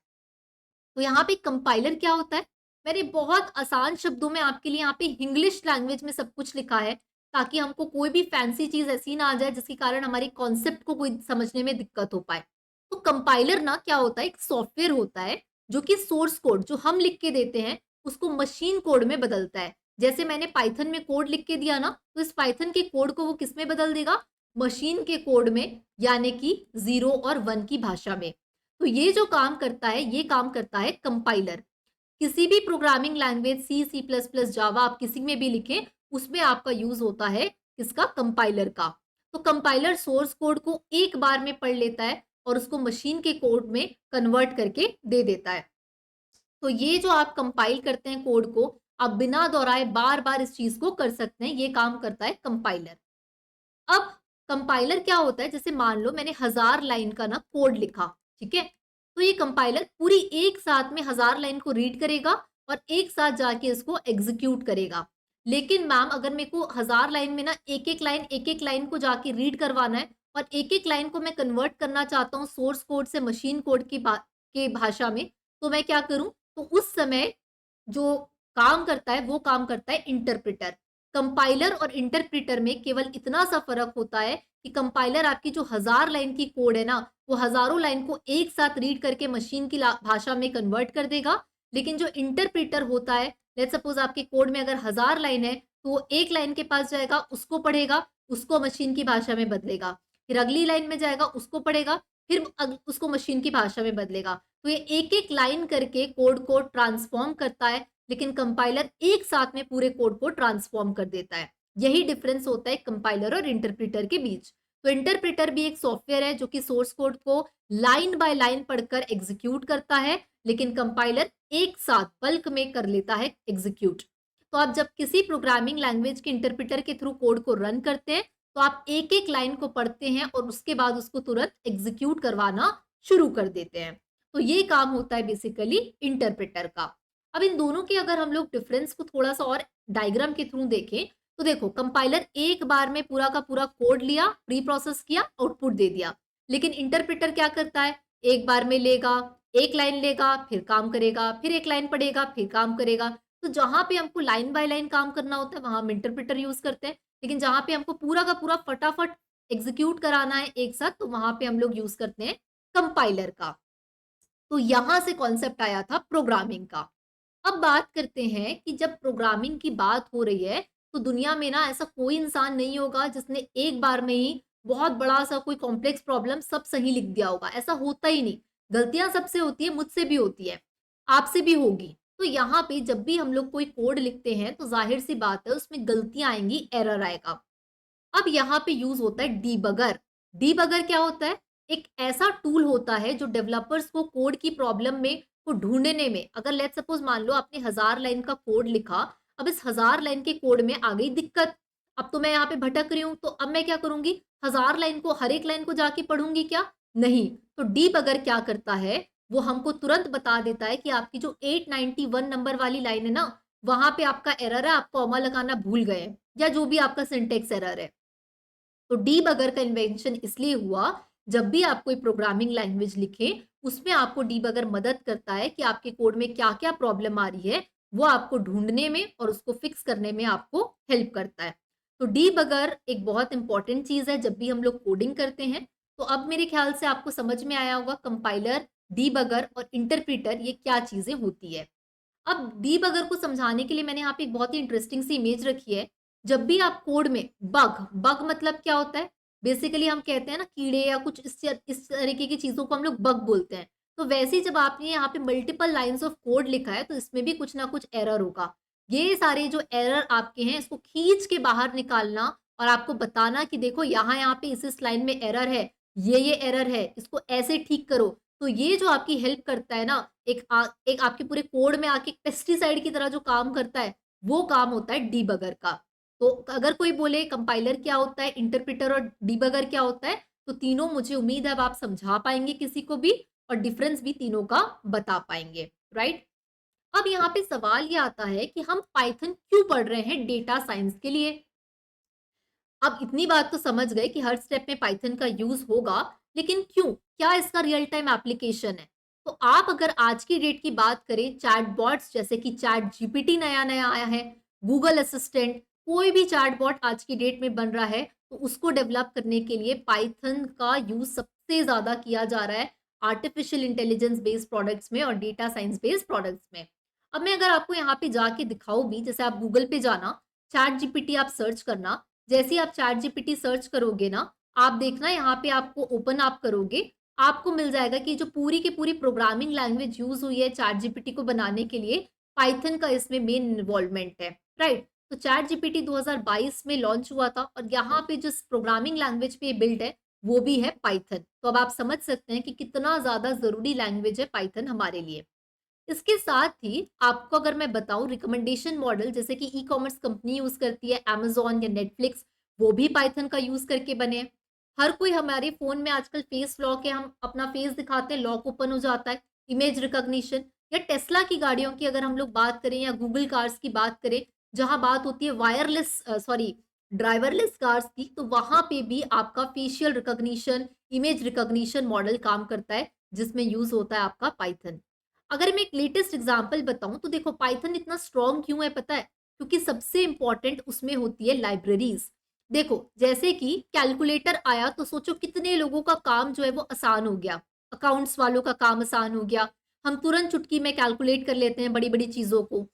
A: तो यहाँ पे कंपाइलर क्या होता है, मैंने बहुत आसान शब्दों में आपके लिए यहाँ पे इंग्लिश लैंग्वेज में सब कुछ लिखा है, ताकि हमको कोई भी फैंसी चीज ऐसी ना आ जाए जिसके कारण हमारे कॉन्सेप्ट को कोई समझने में दिक्कत हो पाए। तो कंपाइलर ना क्या होता है, एक सॉफ्टवेयर होता है जो कि सोर्स कोड जो हम लिख के देते हैं उसको मशीन कोड में बदलता है। जैसे मैंने पाइथन में कोड लिख के दिया ना, तो इस पाइथन के कोड को वो किस में बदल देगा, मशीन के कोड में, यानी कि 0 और 1 की भाषा में। तो ये जो काम करता है, ये काम करता है कंपाइलर। किसी भी programming language C, C plus plus, Java, आप किसी में भी लिखें, उसमें आपका यूज होता है किसका, कंपाइलर का। तो कंपाइलर सोर्स कोड को एक बार में पढ़ लेता है और उसको मशीन के कोड में कन्वर्ट करके दे देता है। तो ये जो आप कंपाइल करते हैं कोड को, आप बिना दोहराए बार बार इस चीज को कर सकते हैं, ये काम करता है कंपाइलर। अब कंपाइलर क्या होता है, जैसे मान लो मैंने 1000 लाइन का ना कोड लिखा, ठीक है, तो ये कंपाइलर पूरी एक साथ में 1000 लाइन को रीड करेगा और एक साथ जाके इसको एग्जीक्यूट करेगा। लेकिन मैम अगर मेरे को 1000 लाइन में ना एक एक लाइन को जाके रीड करवाना है और एक एक लाइन को मैं कन्वर्ट करना चाहता हूँ सोर्स कोड से मशीन कोड की के भाषा में, तो मैं क्या करूं, तो उस समय जो काम करता है वो काम करता है इंटरप्रेटर। कंपाइलर और इंटरप्रेटर में केवल इतना सा फर्क होता है कि कंपाइलर आपकी जो 1000 लाइन की कोड है ना, वो हजारों लाइन को एक साथ रीड करके मशीन की भाषा में कन्वर्ट कर देगा। लेकिन जो इंटरप्रेटर होता है, लेट्स सपोज आपके कोड में अगर 1000 लाइन है, तो वो एक लाइन के पास जाएगा, उसको पढ़ेगा, उसको मशीन की भाषा में बदलेगा, फिर अगली लाइन में जाएगा, उसको पढ़ेगा, फिर उसको मशीन की भाषा में बदलेगा। तो ये एक एक लाइन करके कोड को ट्रांसफॉर्म करता है, लेकिन कंपाइलर एक साथ में पूरे कोड को ट्रांसफॉर्म कर देता है। यही डिफरेंस होता है कंपाइलर और इंटरप्रेटर के बीच। तो इंटरप्रेटर भी एक सॉफ्टवेयर है जो कि सोर्स कोड को लाइन बाय लाइन पढ़कर एग्जीक्यूट करता है, लेकिन कंपाइलर एक साथ बल्क में कर लेता है एग्जीक्यूट। तो आप जब किसी प्रोग्रामिंग लैंग्वेज के इंटरप्रेटर के थ्रू कोड को रन करते हैं, तो आप एक एक लाइन को पढ़ते हैं और उसके बाद उसको तुरंत एग्जीक्यूट करवाना शुरू कर देते हैं। तो ये काम होता है बेसिकली इंटरप्रेटर का। अब इन दोनों के अगर हम लोग डिफरेंस को थोड़ा सा और डायग्राम के थ्रू देखें, तो देखो कंपाइलर एक बार में पूरा का पूरा कोड लिया, प्री प्रोसेस किया, आउटपुट दे दिया। लेकिन इंटरप्रेटर क्या करता है, एक बार में लेगा, एक लाइन लेगा, फिर काम करेगा, फिर एक लाइन पढ़ेगा, फिर काम करेगा। तो जहां पे हमको लाइन बाय लाइन काम करना होता है वहां हम इंटरप्रेटर यूज करते हैं, लेकिन जहां पे हमको पूरा का पूरा फटाफट एग्जीक्यूट कराना है एक साथ, तो वहां पे हम लोग यूज करते हैं कंपाइलर का। तो यहां से कॉन्सेप्ट आया था प्रोग्रामिंग का। अब बात करते हैं कि जब प्रोग्रामिंग की बात हो रही है, तो दुनिया में ना ऐसा कोई इंसान नहीं होगा जिसने एक बार में ही बहुत बड़ा सा कोई कॉम्प्लेक्स प्रॉब्लम सब सही लिख दिया होगा। ऐसा होता ही नहीं। गलतियां सबसे होती है, मुझसे भी होती है, आपसे भी होगी। तो यहाँ पे जब भी हम लोग कोई कोड लिखते हैं तो जाहिर सी बात है उसमें गलतियां आएंगी, एरर आएगा। अब यहाँ पे यूज होता है डीबगर। डीबगर क्या होता है? एक ऐसा टूल होता है जो डेवलपर्स को कोड की प्रॉब्लम में को ढूंढने में, अगर लेट सपोज मान लो आपने 1000 लाइन का कोड लिखा, अब इस 1000 लाइन के कोड में आ गई दिक्कत। अब तो मैं यहाँ पे भटक रही हूँ, तो अब मैं क्या करूंगी? 1000 लाइन को, हर एक लाइन को जाके पढ़ूंगी क्या? नहीं। तो डीबगर क्या करता है, वो हमको तुरंत बता देता है कि आपकी जो 891 नंबर वाली लाइन है ना, वहां पे आपका एरर है, आप कॉमा लगाना भूल गए, या जो भी आपका सिंटेक्स एरर है। तो डीबगर का इन्वेंशन इसलिए हुआ, जब भी आप कोई प्रोग्रामिंग लैंग्वेज लिखें, उसमें आपको डीबगर मदद करता है कि आपके कोड में क्या-क्या प्रॉब्लम आ रही है, वो आपको ढूँढने में और उसको फिक्स करने में आपको हेल्प करता है। तो डीबगर एक बहुत इंपॉर्टेंट चीज़ है जब भी हम लोग कोडिंग करते हैं। तो अब मेरे ख्याल से आपको समझ में आया होगा कंपाइलर, डीबगर और इंटरप्रिटर ये क्या चीज़ें होती है। अब डीबगर को समझाने के लिए मैंने यहाँ पे एक बहुत ही इंटरेस्टिंग सी इमेज रखी है। जब भी आप कोड में बग, बग मतलब क्या होता है? बेसिकली हम कहते हैं ना कीड़े या कुछ इस तरीके की चीज़ों को हम लोग बग बोलते हैं। तो वैसे ही जब आपने यहाँ पे मल्टीपल लाइन्स ऑफ कोड लिखा है, तो इसमें भी कुछ ना कुछ एरर होगा। ये सारे जो एरर आपके हैं, इसको खींच के बाहर निकालना और आपको बताना कि देखो यहाँ-यहाँ पे इस लाइन में एरर है, ये एरर है, इसको ऐसे ठीक करो। तो ये जो आपकी हेल्प करता है ना, एक आपके पूरे कोड में आके पेस्टिसाइड की तरह जो काम करता है, वो काम होता है डीबगर का। तो अगर कोई बोले कंपाइलर क्या होता है, इंटरप्रेटर और डीबगर क्या होता है, तो तीनों मुझे उम्मीद है अब आप समझा पाएँगे किसी को भी, और डिफरेंस भी तीनों का बता पाएँगे, राइट? अब यहाँ पे सवाल ये आता है कि हम पाइथन क्यों पढ़ रहे हैं डेटा साइंस के लिए? अब इतनी बात तो समझ गए कि हर स्टेप में पाइथन का यूज़ होगा, लेकिन क्यों? क्या इसका रियल टाइम एप्लीकेशन है? तो आप अगर आज की डेट की बात करें, चैटबॉट्स जैसे कि चैट जीपीटी नया-नया आया है, गूगल असिस्टेंट, कोई भी चैटबॉट आज की डेट में बन रहा है, तो उसको डेवलप करने के लिए पाइथन का यूज़ सबसे ज़्यादा किया जा रहा है, आर्टिफिशियल इंटेलिजेंस बेस्ड प्रोडक्ट्स में और डेटा साइंस बेस्ड प्रोडक्ट्स में। अब मैं अगर आपको यहाँ पे जाके दिखाऊँ भी, जैसे आप गूगल पे जाना, चैट जीपीटी आप सर्च करना, जैसे ही आप चैट जीपीटी सर्च करोगे ना, आप देखना यहाँ पे आपको ओपन आप करोगे, आपको मिल जाएगा कि जो पूरी की पूरी प्रोग्रामिंग लैंग्वेज यूज़ हुई है चैट जीपीटी को बनाने के लिए, पाइथन का इसमें मेन इन्वॉल्वमेंट है, राइट? तो चैट जीपीटी 2022 में लॉन्च हुआ था और यहाँ पे जिस प्रोग्रामिंग लैंग्वेज पे ये बिल्ड है, वो भी है पाइथन। तो अब आप समझ सकते हैं कि कितना ज़्यादा ज़रूरी लैंग्वेज है पाइथन हमारे लिए। इसके साथ ही आपको अगर मैं बताऊँ, रिकमेंडेशन मॉडल जैसे कि ई-कॉमर्स कंपनी यूज़ करती है, अमेज़न या नेटफ्लिक्स, वो भी पाइथन का यूज़ करके बने हैं। हर कोई हमारे फ़ोन में आजकल फेस लॉक है, हम अपना फेस दिखाते हैं, लॉक ओपन हो जाता है, इमेज रिकॉग्निशन। या टेस्ला की गाड़ियों की अगर हम लोग बात करें या गूगल कार्स की बात करें, जहाँ बात होती है ड्राइवरलेस कार्स की, तो वहाँ पे भी आपका facial recognition, image recognition model काम करता है, जिसमें यूज़ होता है आपका पाइथन। अगर मैं एक लेटेस्ट एग्जांपल बताऊं, तो देखो पाइथन इतना स्ट्रांग क्यों है पता है? क्योंकि सबसे इंपॉर्टेंट उसमें होती है लाइब्रेरीज। देखो जैसे कि कैलकुलेटर आया तो सोचो कितने लोगों का काम जो है वो आसान हो गया। अकाउंट्स वालों का काम आसान हो गया, हम तुरंत चुटकी में कैलकुलेट कर लेते हैं बड़ी बड़ी चीजों को।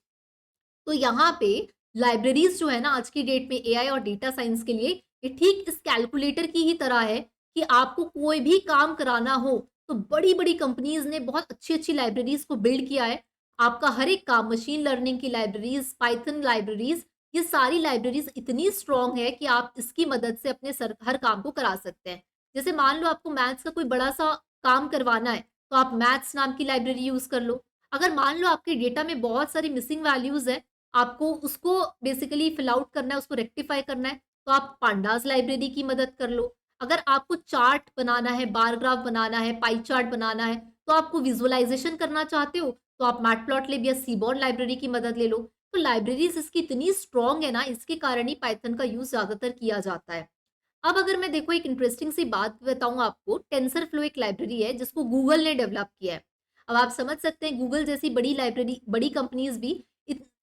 A: तो यहाँ पे लाइब्रेरीज जो है ना आज की डेट में एआई और डेटा साइंस के लिए, ये ठीक इस कैलकुलेटर की ही तरह है कि आपको कोई भी काम कराना हो, तो बड़ी-बड़ी कंपनीज ने बहुत अच्छी-अच्छी लाइब्रेरीज को बिल्ड किया है। आपका हर एक काम, मशीन लर्निंग की लाइब्रेरीज, पाइथन लाइब्रेरीज, ये सारी लाइब्रेरीज इतनी स्ट्रांग है कि आप इसकी मदद से अपने हर काम को करा सकते हैं। जैसे मान लो आपको मैथ्स का कोई बड़ा सा काम करवाना है, तो आप मैथ्स नाम की लाइब्रेरी यूज कर लो। अगर मान लो आपके डेटा में बहुत सारी मिसिंग वैल्यूज है, आपको उसको बेसिकली फिल आउट करना है, उसको रेक्टिफाई करना है, तो आप पांडास लाइब्रेरी की मदद कर लो। अगर आपको चार्ट बनाना है, बार ग्राफ बनाना है, पाई चार्ट बनाना है, तो आपको विजुअलाइजेशन करना चाहते हो, तो आप मैटप्लॉटलिब या सीबोर्न लाइब्रेरी की मदद ले लो। तो लाइब्रेरीज इसकी इतनी स्ट्रांग है ना, इसके कारण ही पाइथन का यूज़ ज़्यादातर किया जाता है। अब अगर मैं देखो एक इंटरेस्टिंग सी बात बताऊँ आपको, टेंसरफ्लो एक लाइब्रेरी है जिसको गूगल ने डेवलप किया है। अब आप समझ सकते हैं गूगल जैसी बड़ी कंपनीज़ भी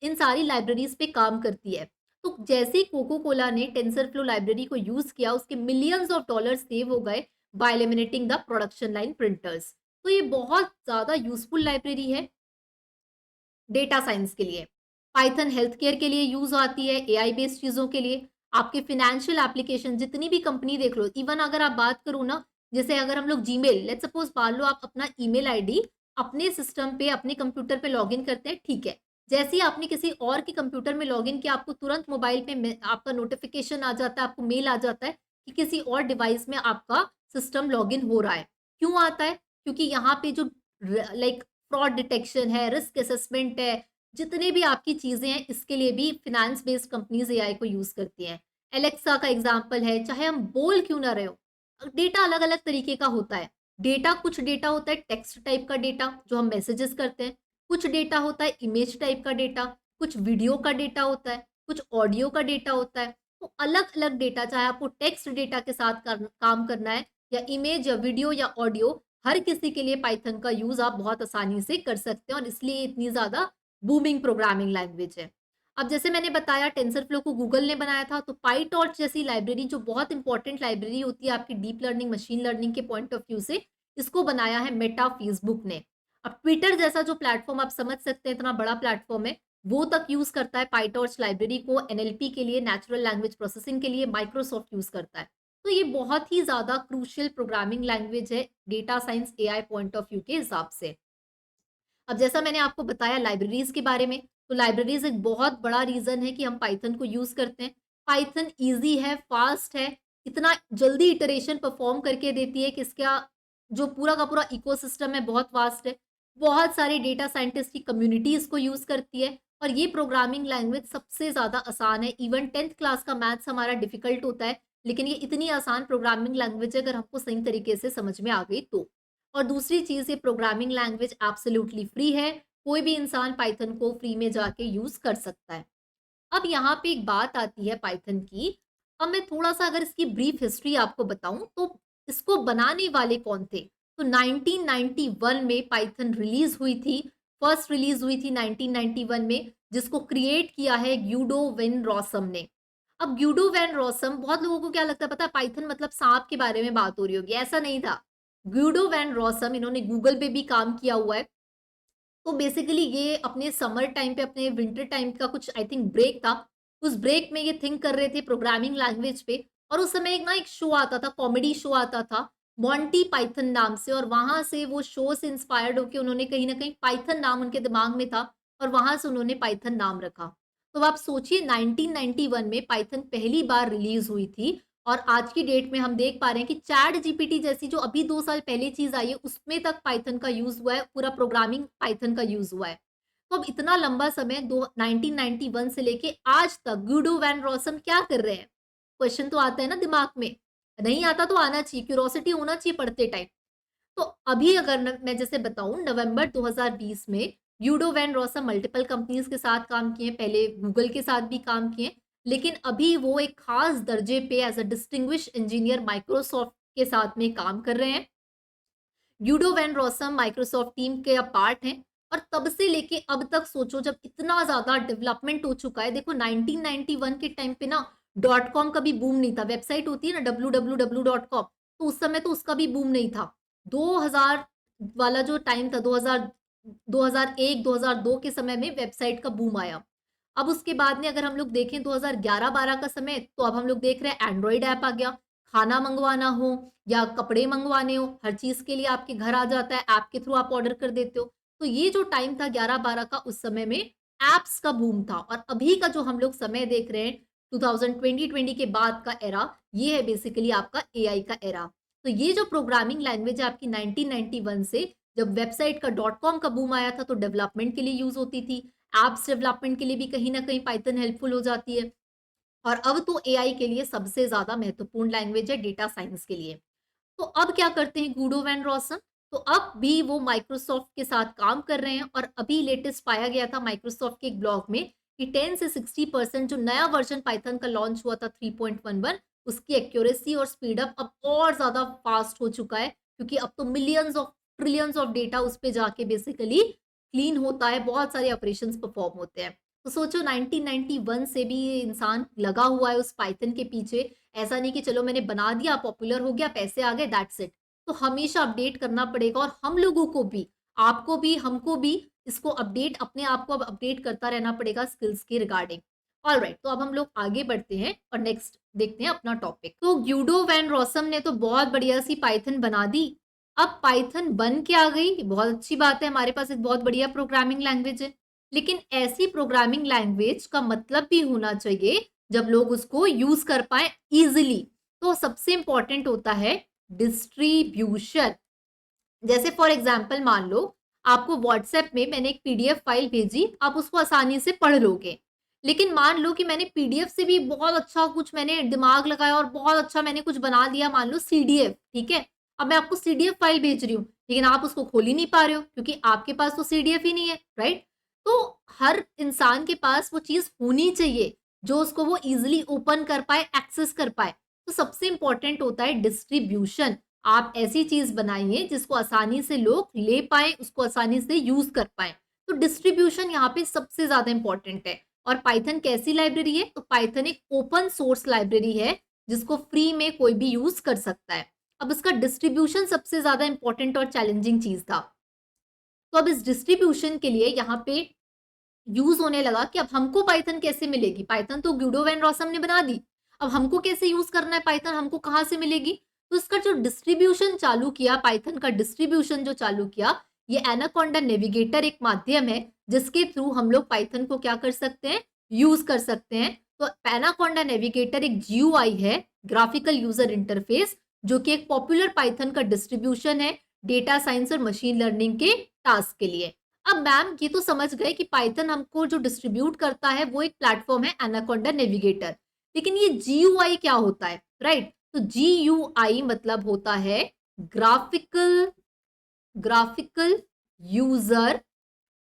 A: इन सारी लाइब्रेरीज़ पे काम करती है। तो जैसे ही कोको कोला ने टेंसरफ्लो लाइब्रेरी को यूज किया, उसके मिलियंस ऑफ डॉलर सेव हो गए bye eliminating the production line printers. तो ये बहुत ज्यादा यूजफुल लाइब्रेरी है डेटा साइंस के लिए। पाइथन हेल्थ केयर के लिए यूज आती है, एआई बेस्ड चीजों के लिए। आपके फिनेंशियल एप्लीकेशन जितनी भी कंपनी देख लो, इवन अगर आप बात करूँ ना, जैसे अगर हम लोग जीमेल, लेट्स सपोज मान लो आप अपना ईमेल आईडी अपने सिस्टम पे अपने कंप्यूटर पे लॉगिन करते हैं, ठीक है। जैसे ही आपने किसी और के कंप्यूटर में लॉगिन किया, आपको तुरंत मोबाइल पे आपका नोटिफिकेशन आ जाता है, आपको मेल आ जाता है कि किसी और डिवाइस में आपका सिस्टम लॉगिन हो रहा है। क्यों आता है? क्योंकि यहाँ पे जो लाइक फ्रॉड डिटेक्शन है, रिस्क असेसमेंट है, जितने भी आपकी चीज़ें हैं, इसके लिए भी फाइनेंस बेस्ड कंपनीज़ एआई को यूज़ करती हैं। एलेक्सा का एग्ज़ाम्पल है, चाहे हम बोल क्यों ना रहे हो, डेटा अलग-अलग तरीके का होता है। डेटा कुछ डेटा होता है टेक्स्ट टाइप का डेटा, जो हम मैसेजेस करते हैं, कुछ डेटा होता है इमेज टाइप का डेटा, कुछ वीडियो का डेटा होता है, कुछ ऑडियो का डेटा होता है। तो अलग-अलग डेटा, चाहे आपको टेक्स्ट डेटा के साथ काम करना है या इमेज या वीडियो या ऑडियो, हर किसी के लिए पाइथन का यूज़ आप बहुत आसानी से कर सकते हैं और इसलिए इतनी ज़्यादा बूमिंग प्रोग्रामिंग लैंग्वेज है। अब जैसे मैंने बताया टेंसरफ्लो को गूगल ने बनाया था, तो पाइटॉर्च जैसी लाइब्रेरी जो बहुत इंपॉर्टेंट लाइब्रेरी होती है आपकी डीप लर्निंग, मशीन लर्निंग के पॉइंट ऑफ व्यू से, इसको बनाया है मेटा फेसबुक ने। अब ट्विटर जैसा जो प्लेटफ़ॉर्म आप समझ सकते हैं, इतना बड़ा प्लेटफ़ॉर्म है, वो तक यूज़ करता है पाइटॉर्च लाइब्रेरी को एनएलपी के लिए, नेचुरल लैंग्वेज प्रोसेसिंग के लिए माइक्रोसॉफ्ट यूज़ करता है। तो ये बहुत ही ज़्यादा क्रूशियल प्रोग्रामिंग लैंग्वेज है data science AI point of view के हिसाब से। अब जैसा मैंने आपको बताया लाइब्रेरीज़ के बारे में, तो लाइब्रेरीज़ एक बहुत बड़ा रीज़न है कि हम पाइथन को यूज़ करते हैं। पाइथन ईज़ी है, फ़ास्ट है, इतना जल्दी इटरेशन परफ़ॉर्म करके देती है कि इसका जो पूरा का पूरा इकोसिस्टम है बहुत वास्ट है। बहुत सारे डेटा साइंटिस्ट की कम्युनिटी इसको यूज़ करती है और ये प्रोग्रामिंग लैंग्वेज सबसे ज़्यादा आसान है। इवन 10th क्लास का मैथ्स हमारा डिफ़िकल्ट होता है, लेकिन ये इतनी आसान प्रोग्रामिंग लैंग्वेज है अगर हमको सही तरीके से समझ में आ गई तो। और दूसरी चीज़, ये प्रोग्रामिंग लैंग्वेज एब्सोल्यूटली फ्री है, कोई भी इंसान पाइथन को फ्री में जाके यूज़ कर सकता है। अब यहाँ पे एक बात आती है पाइथन की, अब मैं थोड़ा-सा अगर इसकी ब्रीफ हिस्ट्री आपको बताऊँ, तो इसको बनाने वाले कौन थे? तो 1991 में पाइथन रिलीज़ हुई थी, फर्स्ट रिलीज़ हुई थी 1991 में, जिसको क्रिएट किया है ग्यूडो वेन रॉसम ने। अब ग्यूडो वैन रॉसम, बहुत लोगों को क्या लगता है पता है, पाइथन मतलब सांप के बारे में बात हो रही होगी, ऐसा नहीं था। ग्यूडो वैन रॉसम, इन्होंने गूगल पे भी काम किया हुआ है। तो बेसिकली ये अपने समर टाइम पे, अपने विंटर टाइम का कुछ आई थिंक ब्रेक था। उस ब्रेक में ये थिंक कर रहे थे प्रोग्रामिंग लैंग्वेज पे और उस समय एक शो आता था, कॉमेडी शो आता था, मोंटी पाइथन नाम से, और वहाँ से वो शो से इंस्पायर्ड होके उन्होंने कहीं न कहीं पाइथन नाम उनके दिमाग में था और वहाँ से उन्होंने पाइथन नाम रखा। तो आप सोचिए 1991 में पाइथन पहली बार रिलीज़ हुई थी और आज की डेट में हम देख पा रहे हैं कि चैट जीपीटी जैसी जो अभी 2 साल पहले चीज़ आई है, उसमें तक पाइथन का यूज़ हुआ है, पूरा प्रोग्रामिंग पाइथन का यूज़ हुआ है। तो अब इतना लंबा समय दो 1991 से लेके आज तक ग्यूडो वैन रॉसम क्या कर रहे हैं? क्वेश्चन तो आता है ना दिमाग में। नहीं आता तो आना चाहिए, क्यूरोसिटी होना चाहिए पढ़ते टाइम। तो अभी अगर मैं जैसे बताऊँ, नवंबर 2020 में यूडो वैन रॉसम मल्टीपल कंपनीज़ के साथ काम किए हैं, पहले गूगल के साथ भी काम किए हैं, लेकिन अभी वो एक खास दर्जे पे as a distinguished engineer Microsoft के साथ में काम कर रहे हैं। यूडो वैन रॉसम माइक्रोसॉफ्ट टीम के अब पार्ट हैं और तब से लेके अब तक सोचो, जब इतना ज़्यादा डेवलपमेंट हो चुका है। देखो 1991 के टाइम पे ना डॉट कॉम का भी बूम नहीं था। वेबसाइट होती है ना www.com, तो उस समय तो उसका भी बूम नहीं था। 2000 वाला जो टाइम था, 2001-2002 के समय में वेबसाइट का बूम आया। अब उसके बाद में अगर हम लोग देखें 2011-12 का समय, तो अब हम लोग देख रहे हैं एंड्रॉइड ऐप आ गया। खाना मंगवाना हो या कपड़े मंगवाने हो, हर चीज़ के लिए आपके घर आ जाता है, ऐप के थ्रू आप ऑर्डर कर देते हो। तो ये जो टाइम था 11-12 का, उस समय में ऐप्स का बूम था और अभी का जो हम लोग समय देख रहे हैं 2020 के बाद का एरा, ये है बेसिकली आपका एआई का एरा। तो ये जो प्रोग्रामिंग लैंग्वेज है आपकी 1991 से, जब वेबसाइट का डॉट कॉम का बूम आया था तो डेवलपमेंट के लिए यूज़ होती थी। ऐप्स डेवलपमेंट के लिए भी कहीं न कहीं पाइथन हेल्पफुल हो जाती है। और अब तो एआई के लिए सबसे ज़्यादा महत्वपूर्ण लैंग्वेज है डेटा साइंस के लिए। तो अब क्या करते हैं गूडो वैन रॉसन? तो अब भी वो माइक्रोसॉफ्ट के साथ काम कर रहे हैं और अभी लेटेस्ट पाया गया था माइक्रोसॉफ्ट के एक ब्लॉग में कि 10 से 60% जो नया वर्ज़न पाइथन का लॉन्च हुआ था 3.11, उसकी एक्यूरेसी और स्पीड अप अब और ज़्यादा फास्ट हो चुका है, क्योंकि अब तो millions of trillions of data उस पे जाके बेसिकली क्लीन होता है, बहुत सारे ऑपरेशंस परफॉर्म होते हैं। तो सोचो 1991 से भी ये इंसान लगा हुआ है उस पाइथन के पीछे। ऐसा नहीं कि चलो मैंने बना दिया, पॉपुलर हो गया, पैसे आ गए, दैट्स इट। तो हमेशा अपडेट करना पड़ेगा और हम लोगों को भी, आपको भी, हमको भी इसको अपडेट, अपने आप को अब अपडेट करता रहना पड़ेगा स्किल्स के रिगार्डिंग। ऑलराइट, तो अब हम लोग आगे बढ़ते हैं और नेक्स्ट देखते हैं अपना टॉपिक। तो ग्यूडो वैन रॉसम ने तो बहुत बढ़िया सी पाइथन बना दी। अब पाइथन बन के आ गई, बहुत अच्छी बात है, हमारे पास एक बहुत बढ़िया प्रोग्रामिंग लैंग्वेज है। लेकिन ऐसी प्रोग्रामिंग लैंग्वेज का मतलब भी होना चाहिए जब लोग उसको यूज कर पाए इजिली। तो सबसे इंपॉर्टेंट होता है डिस्ट्रीब्यूशन। जैसे फॉर एग्जाम्पल मान लो आपको व्हाट्सएप में मैंने एक पीडीएफ फाइल भेजी, आप उसको आसानी से पढ़ लोगे। लेकिन मान लो कि मैंने पीडीएफ से भी बहुत अच्छा कुछ मैंने दिमाग लगाया और बहुत अच्छा मैंने कुछ बना दिया, मान लो सीडीएफ, ठीक है। अब मैं आपको सीडीएफ फाइल भेज रही हूँ, लेकिन आप उसको खोल ही नहीं पा रहे हो क्योंकि आपके पास तो सीडीएफ ही नहीं है, राइट। तो हर इंसान के पास वो चीज होनी चाहिए जो उसको वो इजिली ओपन कर पाए, एक्सेस कर पाए। तो सबसे इंपॉर्टेंट होता है डिस्ट्रीब्यूशन। आप ऐसी चीज बनाइए जिसको आसानी से लोग ले पाए, उसको आसानी से यूज कर पाए। तो डिस्ट्रीब्यूशन यहाँ पे सबसे ज्यादा इंपॉर्टेंट है। और पाइथन कैसी लाइब्रेरी है? तो पाइथन एक ओपन सोर्स लाइब्रेरी है जिसको फ्री में कोई भी यूज कर सकता है। अब इसका डिस्ट्रीब्यूशन सबसे ज्यादा इंपॉर्टेंट और चैलेंजिंग चीज था। तो अब इस डिस्ट्रीब्यूशन के लिए यहाँ पे यूज होने लगा कि अब हमको पाइथन कैसे मिलेगी। पाइथन तो ग्यूडो वैन रॉसम ने बना दी, अब हमको कैसे यूज करना है पाइथन, हमको कहाँ से मिलेगी? तो इसका जो डिस्ट्रीब्यूशन चालू किया, पाइथन का डिस्ट्रीब्यूशन जो चालू किया, ये एनाकोंडा नेविगेटर एक माध्यम है जिसके थ्रू हम लोग पाइथन को क्या कर सकते हैं, यूज कर सकते हैं। तो एनाकोंडा नेविगेटर एक जीयूआई है, ग्राफिकल यूजर इंटरफेस, जो कि एक पॉपुलर पाइथन का डिस्ट्रीब्यूशन है डेटा साइंस और मशीन लर्निंग के टास्क के लिए। अब मैम ये तो समझ गए कि पाइथन हमको जो डिस्ट्रीब्यूट करता है वो एक प्लेटफॉर्म है एनाकोंडा नेविगेटर, लेकिन ये जीयूआई क्या होता है, राइट। तो जीयूआई मतलब होता है ग्राफिकल ग्राफिकल यूजर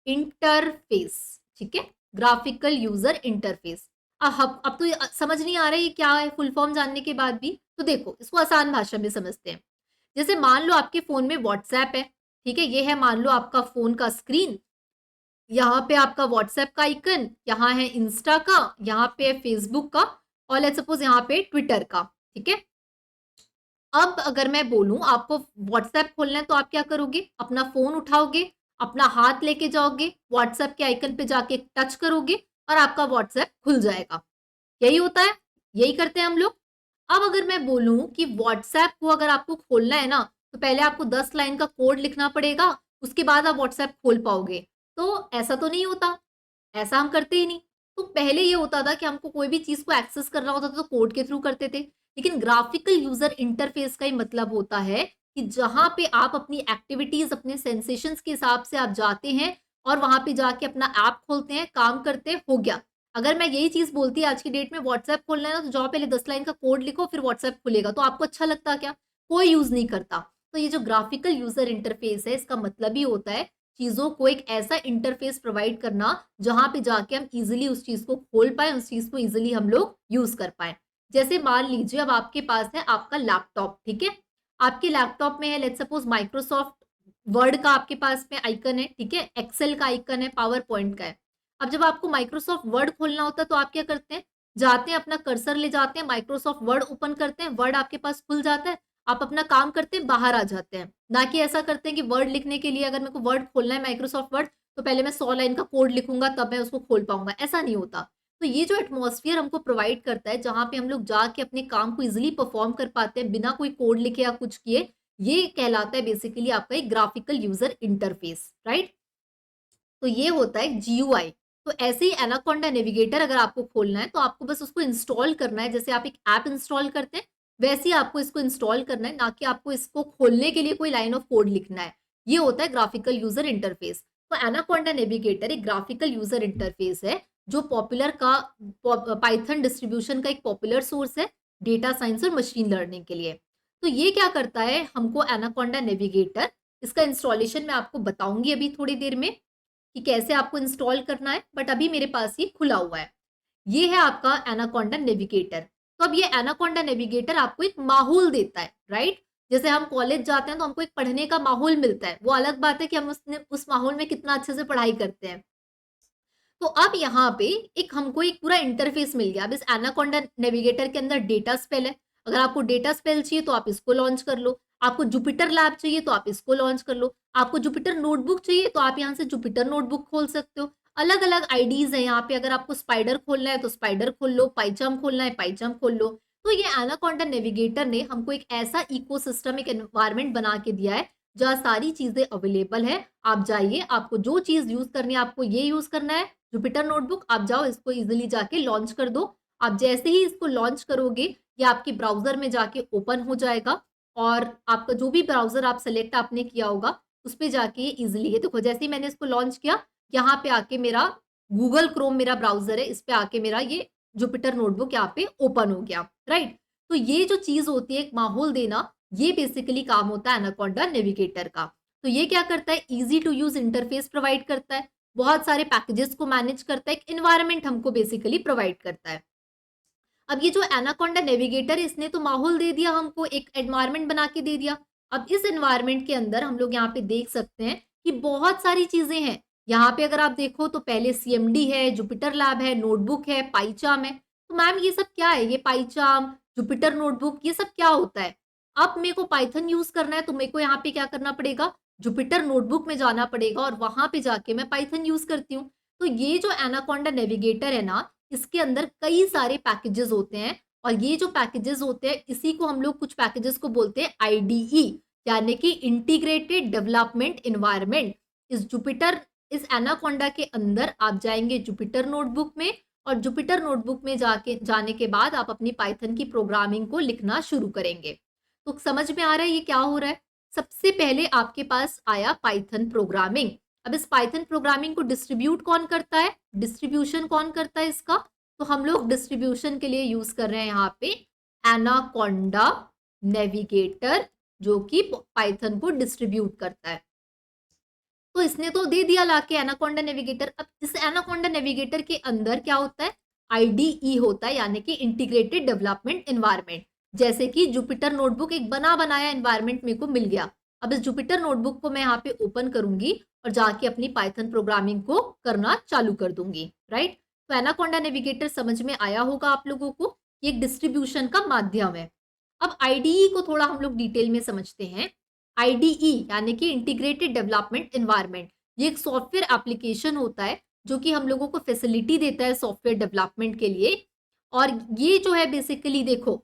A: इंटरफेस, ठीक है, ग्राफिकल यूजर इंटरफेस। अब तो समझ नहीं आ रहा है ये क्या है फुल फॉर्म जानने के बाद भी। तो देखो इसको आसान भाषा में समझते हैं। जैसे मान लो आपके फोन में व्हाट्सएप है, ठीक है, ये है मान लो आपका फोन का स्क्रीन, यहाँ पे आपका व्हाट्सएप का आइकन, यहाँ है इंस्टा का, यहाँ पे है फेसबुक का, और लेट्स सपोज यहाँ पे ट्विटर का, ठीक है। अब अगर मैं बोलूं आपको व्हाट्सएप खोलना है तो आप क्या करोगे, अपना फोन उठाओगे, अपना हाथ लेके जाओगे, व्हाट्सएप के आइकन पे जाके टच करोगे और आपका व्हाट्सएप खुल जाएगा। यही होता है, यही करते हैं हम लोग। अब अगर मैं बोलूं कि व्हाट्सएप को अगर आपको खोलना है ना, तो पहले आपको 10 लाइन का कोड लिखना पड़ेगा, उसके बाद आप व्हाट्सएप खोल पाओगे। तो ऐसा तो नहीं होता, ऐसा हम करते ही नहीं। तो पहले ये होता था कि हमको कोई भी चीज को एक्सेस करना होता था तो कोड के थ्रू करते थे। लेकिन ग्राफिकल यूजर इंटरफेस का ही मतलब होता है कि जहां पे आप अपनी एक्टिविटीज, अपने सेंसेशंस के हिसाब से आप जाते हैं और वहां पे जाके अपना ऐप खोलते हैं, काम करते हैं, हो गया। अगर मैं यही चीज बोलती आज की डेट में व्हाट्सएप खोलना है ना, तो जाओ पहले 10 लाइन का कोड लिखो फिर व्हाट्सएप खुलेगा, तो आपको अच्छा लगता क्या? कोई यूज नहीं करता। तो ये जो ग्राफिकल यूजर इंटरफेस है, इसका मतलब ही होता है चीजों को एक ऐसा इंटरफेस प्रोवाइड करना जहां पे जाके हम इजिली उस चीज को खोल पाए, उस चीज को इजिली हम लोग यूज कर पाए। जैसे मान लीजिए अब आपके पास है आपका लैपटॉप, ठीक है, आपके लैपटॉप में है लेट्स सपोज माइक्रोसॉफ्ट वर्ड का आपके पास में आइकन है, ठीक है, एक्सेल का आइकन है, पावर पॉइंट का है। अब जब आपको माइक्रोसॉफ्ट वर्ड खोलना होता है तो आप क्या करते हैं, जाते हैं अपना कर्सर ले जाते हैं, माइक्रोसॉफ्ट वर्ड ओपन करते हैं, वर्ड आपके पास खुल जाता है, आप अपना काम करते हैं, बाहर आ जाते हैं। ना कि ऐसा करते हैं कि वर्ड लिखने के लिए अगर मेरे को वर्ड खोलना है माइक्रोसॉफ्ट वर्ड, तो पहले मैं 100 लाइन का कोड लिखूंगा तब मैं उसको खोल पाऊंगा, ऐसा नहीं होता। तो ये जो एटमॉस्फेयर हमको प्रोवाइड करता है जहां पे हम लोग जाके अपने काम को इजिली परफॉर्म कर पाते हैं बिना कोई कोड लिखे या कुछ किए, ये कहलाता है बेसिकली आपका एक ग्राफिकल यूजर इंटरफेस, राइट। तो ये होता है जीयूआई। तो ऐसे ही एनाकोंडा नेविगेटर अगर आपको खोलना है तो आपको बस उसको इंस्टॉल करना है, जैसे आप एक ऐप इंस्टॉल करते हैं वैसे ही आपको इसको इंस्टॉल करना है, ना कि आपको इसको खोलने के लिए कोई लाइन ऑफ कोड लिखना है। ये होता है ग्राफिकल यूजर इंटरफेस। तो एनाकोंडा नेविगेटर एक ग्राफिकल यूजर इंटरफेस है जो पॉपुलर का पाइथन डिस्ट्रीब्यूशन का एक पॉपुलर सोर्स है डेटा साइंस और मशीन लर्निंग के लिए। तो ये क्या करता है हमको एनाकोंडा नेविगेटर, इसका इंस्टॉलेशन मैं आपको बताऊंगी अभी थोड़ी देर में कि कैसे आपको इंस्टॉल करना है, बट अभी मेरे पास ये खुला हुआ है। ये है आपका एनाकोंडा नेविगेटर। तो अब ये एनाकोंडा नेविगेटर आपको एक माहौल देता है, राइट। जैसे हम कॉलेज जाते हैं तो हमको एक पढ़ने का माहौल मिलता है, वो अलग बात है कि हम उस माहौल में कितना अच्छे से पढ़ाई करते हैं। तो अब यहाँ पे एक हमको एक पूरा इंटरफेस मिल गया। अब इस एनाकोंडा नेविगेटर के अंदर डेटा स्पेल है। अगर आपको डेटा स्पेल चाहिए तो आप इसको लॉन्च कर लो। आपको जुपिटर लैब चाहिए तो आप इसको लॉन्च कर लो। आपको जुपिटर नोटबुक चाहिए तो आप यहाँ से जुपिटर नोटबुक खोल सकते हो। अलग अलग आईडीज है यहाँ पे। अगर आपको स्पाइडर खोलना है तो स्पाइडर खोल लो, पाइचाम खोलना है पाइचाम खोल लो। तो ये एनाकोंडा नेविगेटर ने हमको एक ऐसा इकोसिस्टम, एक एनवायरमेंट बना के दिया है जहाँ सारी चीजें अवेलेबल है। आप जाइए, आपको जो चीज यूज करनी है, आपको ये यूज करना है जुपिटर नोटबुक, आप जाओ इसको इजीली जाके लॉन्च कर दो। आप जैसे ही इसको लॉन्च करोगे ये आपके ब्राउजर में जाके ओपन हो जाएगा और आपका जो भी ब्राउजर आप सेलेक्ट आपने किया होगा उस पे जाके ये इजीली, ये देखो जैसे ही मैंने इसको लॉन्च किया यहाँ पे आके मेरा गूगल क्रोम मेरा ब्राउजर है, इस पे आके मेरा ये जुपिटर नोटबुक यहाँ पे ओपन हो गया, राइट। तो ये जो चीज होती है एक माहौल देना, ये बेसिकली काम होता है एनाकोंडा नेविगेटर का। तो ये क्या करता है, easy to use interface provide करता है, बहुत सारे पैकेजेस को मैनेज करता है, एक एनवायरनमेंट हमको बेसिकली प्रोवाइड करता है। अब ये जो एनाकोंडा नेविगेटर है इसने तो माहौल दे दिया हमको, एक एनवायरनमेंट बना के दे दिया। अब इस एनवायरनमेंट के अंदर हम लोग यहाँ पे देख सकते हैं कि बहुत सारी चीजें हैं। यहाँ पे अगर आप देखो तो पहले सीएमडी है, जुपिटर लैब है, नोटबुक है, पाइचाम है। तो मैम ये सब क्या है, ये पाइचाम, जुपिटर नोटबुक, ये सब क्या होता है? अब मेरे को पाइथन यूज करना है तो मेरे को यहाँ पे क्या करना पड़ेगा, जुपिटर नोटबुक में जाना पड़ेगा और वहां पे जाके मैं पाइथन यूज करती हूँ। तो ये जो एनाकोंडा नेविगेटर है ना, इसके अंदर कई सारे पैकेजेस होते हैं और ये जो पैकेजेस होते हैं इसी को हम लोग कुछ पैकेजेस को बोलते हैं आईडीई, यानी कि इंटीग्रेटेड डेवलपमेंट एनवायरनमेंट। इस एनाकोंडा के अंदर आप जाएंगे जुपिटर नोटबुक में और जुपिटर नोटबुक में जाने के बाद आप अपनी पाइथन की प्रोग्रामिंग को लिखना शुरू करेंगे। तो समझ में आ रहा है ये क्या हो रहा है? सबसे पहले आपके पास आया पाइथन प्रोग्रामिंग। अब इस पाइथन प्रोग्रामिंग को डिस्ट्रीब्यूट कौन करता है, डिस्ट्रीब्यूशन कौन करता है इसका? तो हम लोग डिस्ट्रीब्यूशन के लिए यूज कर रहे हैं यहाँ पे एनाकोंडा नेविगेटर, जो कि पाइथन को डिस्ट्रीब्यूट करता है। तो इसने तो दे दिया लाके एनाकोंडा नेविगेटर। अब इस एनाकोंडा नेविगेटर के अंदर क्या होता है, आईडीई होता है, यानी कि इंटीग्रेटेड डेवलपमेंट एनवायरनमेंट। जैसे कि जुपिटर नोटबुक एक बना बनाया एनवायरनमेंट मेरे को मिल गया। अब इस जुपिटर नोटबुक को मैं यहाँ पे ओपन करूंगी और जाके अपनी पाइथन प्रोग्रामिंग को करना चालू कर दूंगी, राइट। तो एनाकोंडा नेविगेटर समझ में आया होगा आप लोगों को, ये एक डिस्ट्रीब्यूशन का माध्यम है। अब आईडीई को थोड़ा हम लोग डिटेल में समझते हैं। आईडीई यानी कि इंटीग्रेटेड डेवलपमेंट एनवायरनमेंट, ये एक सॉफ्टवेयर एप्लीकेशन होता है जो कि हम लोगों को फैसिलिटी देता है सॉफ्टवेयर डेवलपमेंट के लिए। और ये जो है बेसिकली देखो,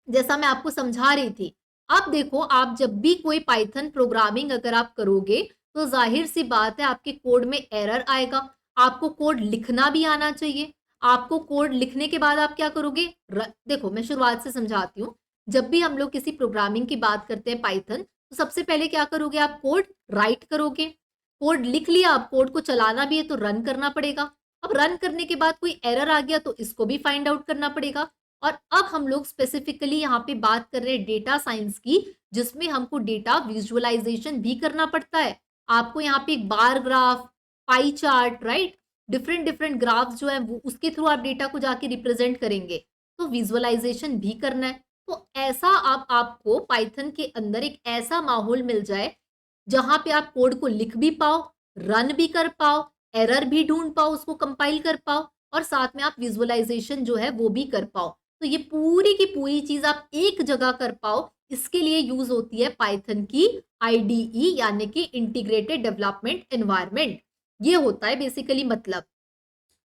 A: जैसा मैं आपको समझा रही थी, अब देखो आप जब भी कोई पाइथन प्रोग्रामिंग अगर आप करोगे तो जाहिर सी बात है आपके कोड में एरर आएगा। आपको कोड लिखना भी आना चाहिए। आपको कोड लिखने के बाद आप क्या करोगे, देखो मैं शुरुआत से समझाती हूँ। जब भी हम लोग किसी प्रोग्रामिंग की बात करते हैं पाइथन, तो सबसे पहले क्या करोगे, आप कोड राइट करोगे। कोड लिख लिया, अब कोड को चलाना भी है तो रन करना पड़ेगा। अब रन करने के बाद कोई एरर आ गया तो इसको भी फाइंड आउट करना पड़ेगा। और अब हम लोग स्पेसिफिकली यहाँ पे बात कर रहे हैं डेटा साइंस की, जिसमें हमको डेटा विजुअलाइजेशन भी करना पड़ता है। आपको यहाँ पे एक bar graph, pie chart, right, different different graphs जो है वो उसके थ्रू आप डेटा को जाके रिप्रेजेंट करेंगे, तो विजुअलाइजेशन भी करना है। तो ऐसा आपको पाइथन के अंदर एक ऐसा माहौल मिल जाए जहां पे आप कोड को लिख भी पाओ, रन भी कर पाओ, एरर भी ढूंढ पाओ, उसको कंपाइल कर पाओ और साथ में आप विजुअलाइजेशन जो है वो भी कर पाओ। तो ये पूरी की पूरी चीज आप एक जगह कर पाओ, इसके लिए यूज होती है पाइथन की आईडीई, यानी कि इंटीग्रेटेड डेवलपमेंट एनवायरनमेंट। ये होता है बेसिकली मतलब।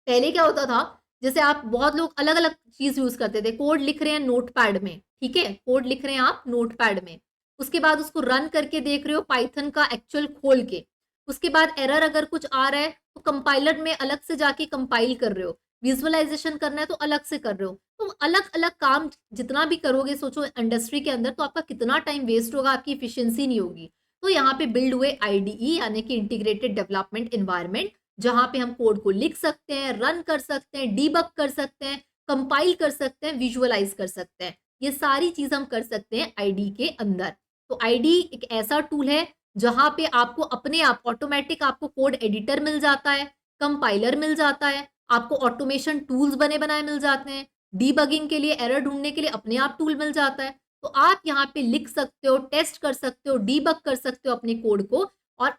A: पहले क्या होता था, जैसे आप बहुत लोग अलग अलग चीज यूज करते थे, कोड लिख रहे हैं नोटपैड में, ठीक है, कोड लिख रहे हैं आप नोटपैड में, उसके बाद उसको रन करके देख रहे हो पाइथन का एक्चुअल खोल के, उसके बाद एरर अगर कुछ आ रहा है तो कंपाइलर में अलग से जाके कंपाइल कर रहे हो, विजुअलाइजेशन करना है तो अलग से कर रहे हो। तो अलग अलग काम जितना भी करोगे, सोचो इंडस्ट्री के अंदर, तो आपका कितना टाइम वेस्ट होगा, आपकी इफिशियंसी नहीं होगी। तो यहाँ पे बिल्ड हुए आईडीई यानी कि इंटीग्रेटेड डेवलपमेंट एनवायरनमेंट, जहां पे हम कोड को लिख सकते हैं, रन कर सकते हैं, डीबग कर सकते हैं, कंपाइल कर सकते हैं, विजुअलाइज कर सकते हैं। ये सारी चीज हम कर सकते हैं आईडी के अंदर। तो आईडी एक ऐसा टूल है जहां पे आपको अपने आप ऑटोमेटिक आपको कोड एडिटर मिल जाता है, कंपाइलर मिल जाता है, आपको ऑटोमेशन टूल्स बने बनाए मिल जाते हैं, डीबगिंग के लिए, एरर ढूंढने के लिए अपने आप टूल मिल जाता है। तो आप यहाँ पे लिख सकते हो, टेस्ट कर सकते हो, डीबग कर सकते हो अपने कोड को। और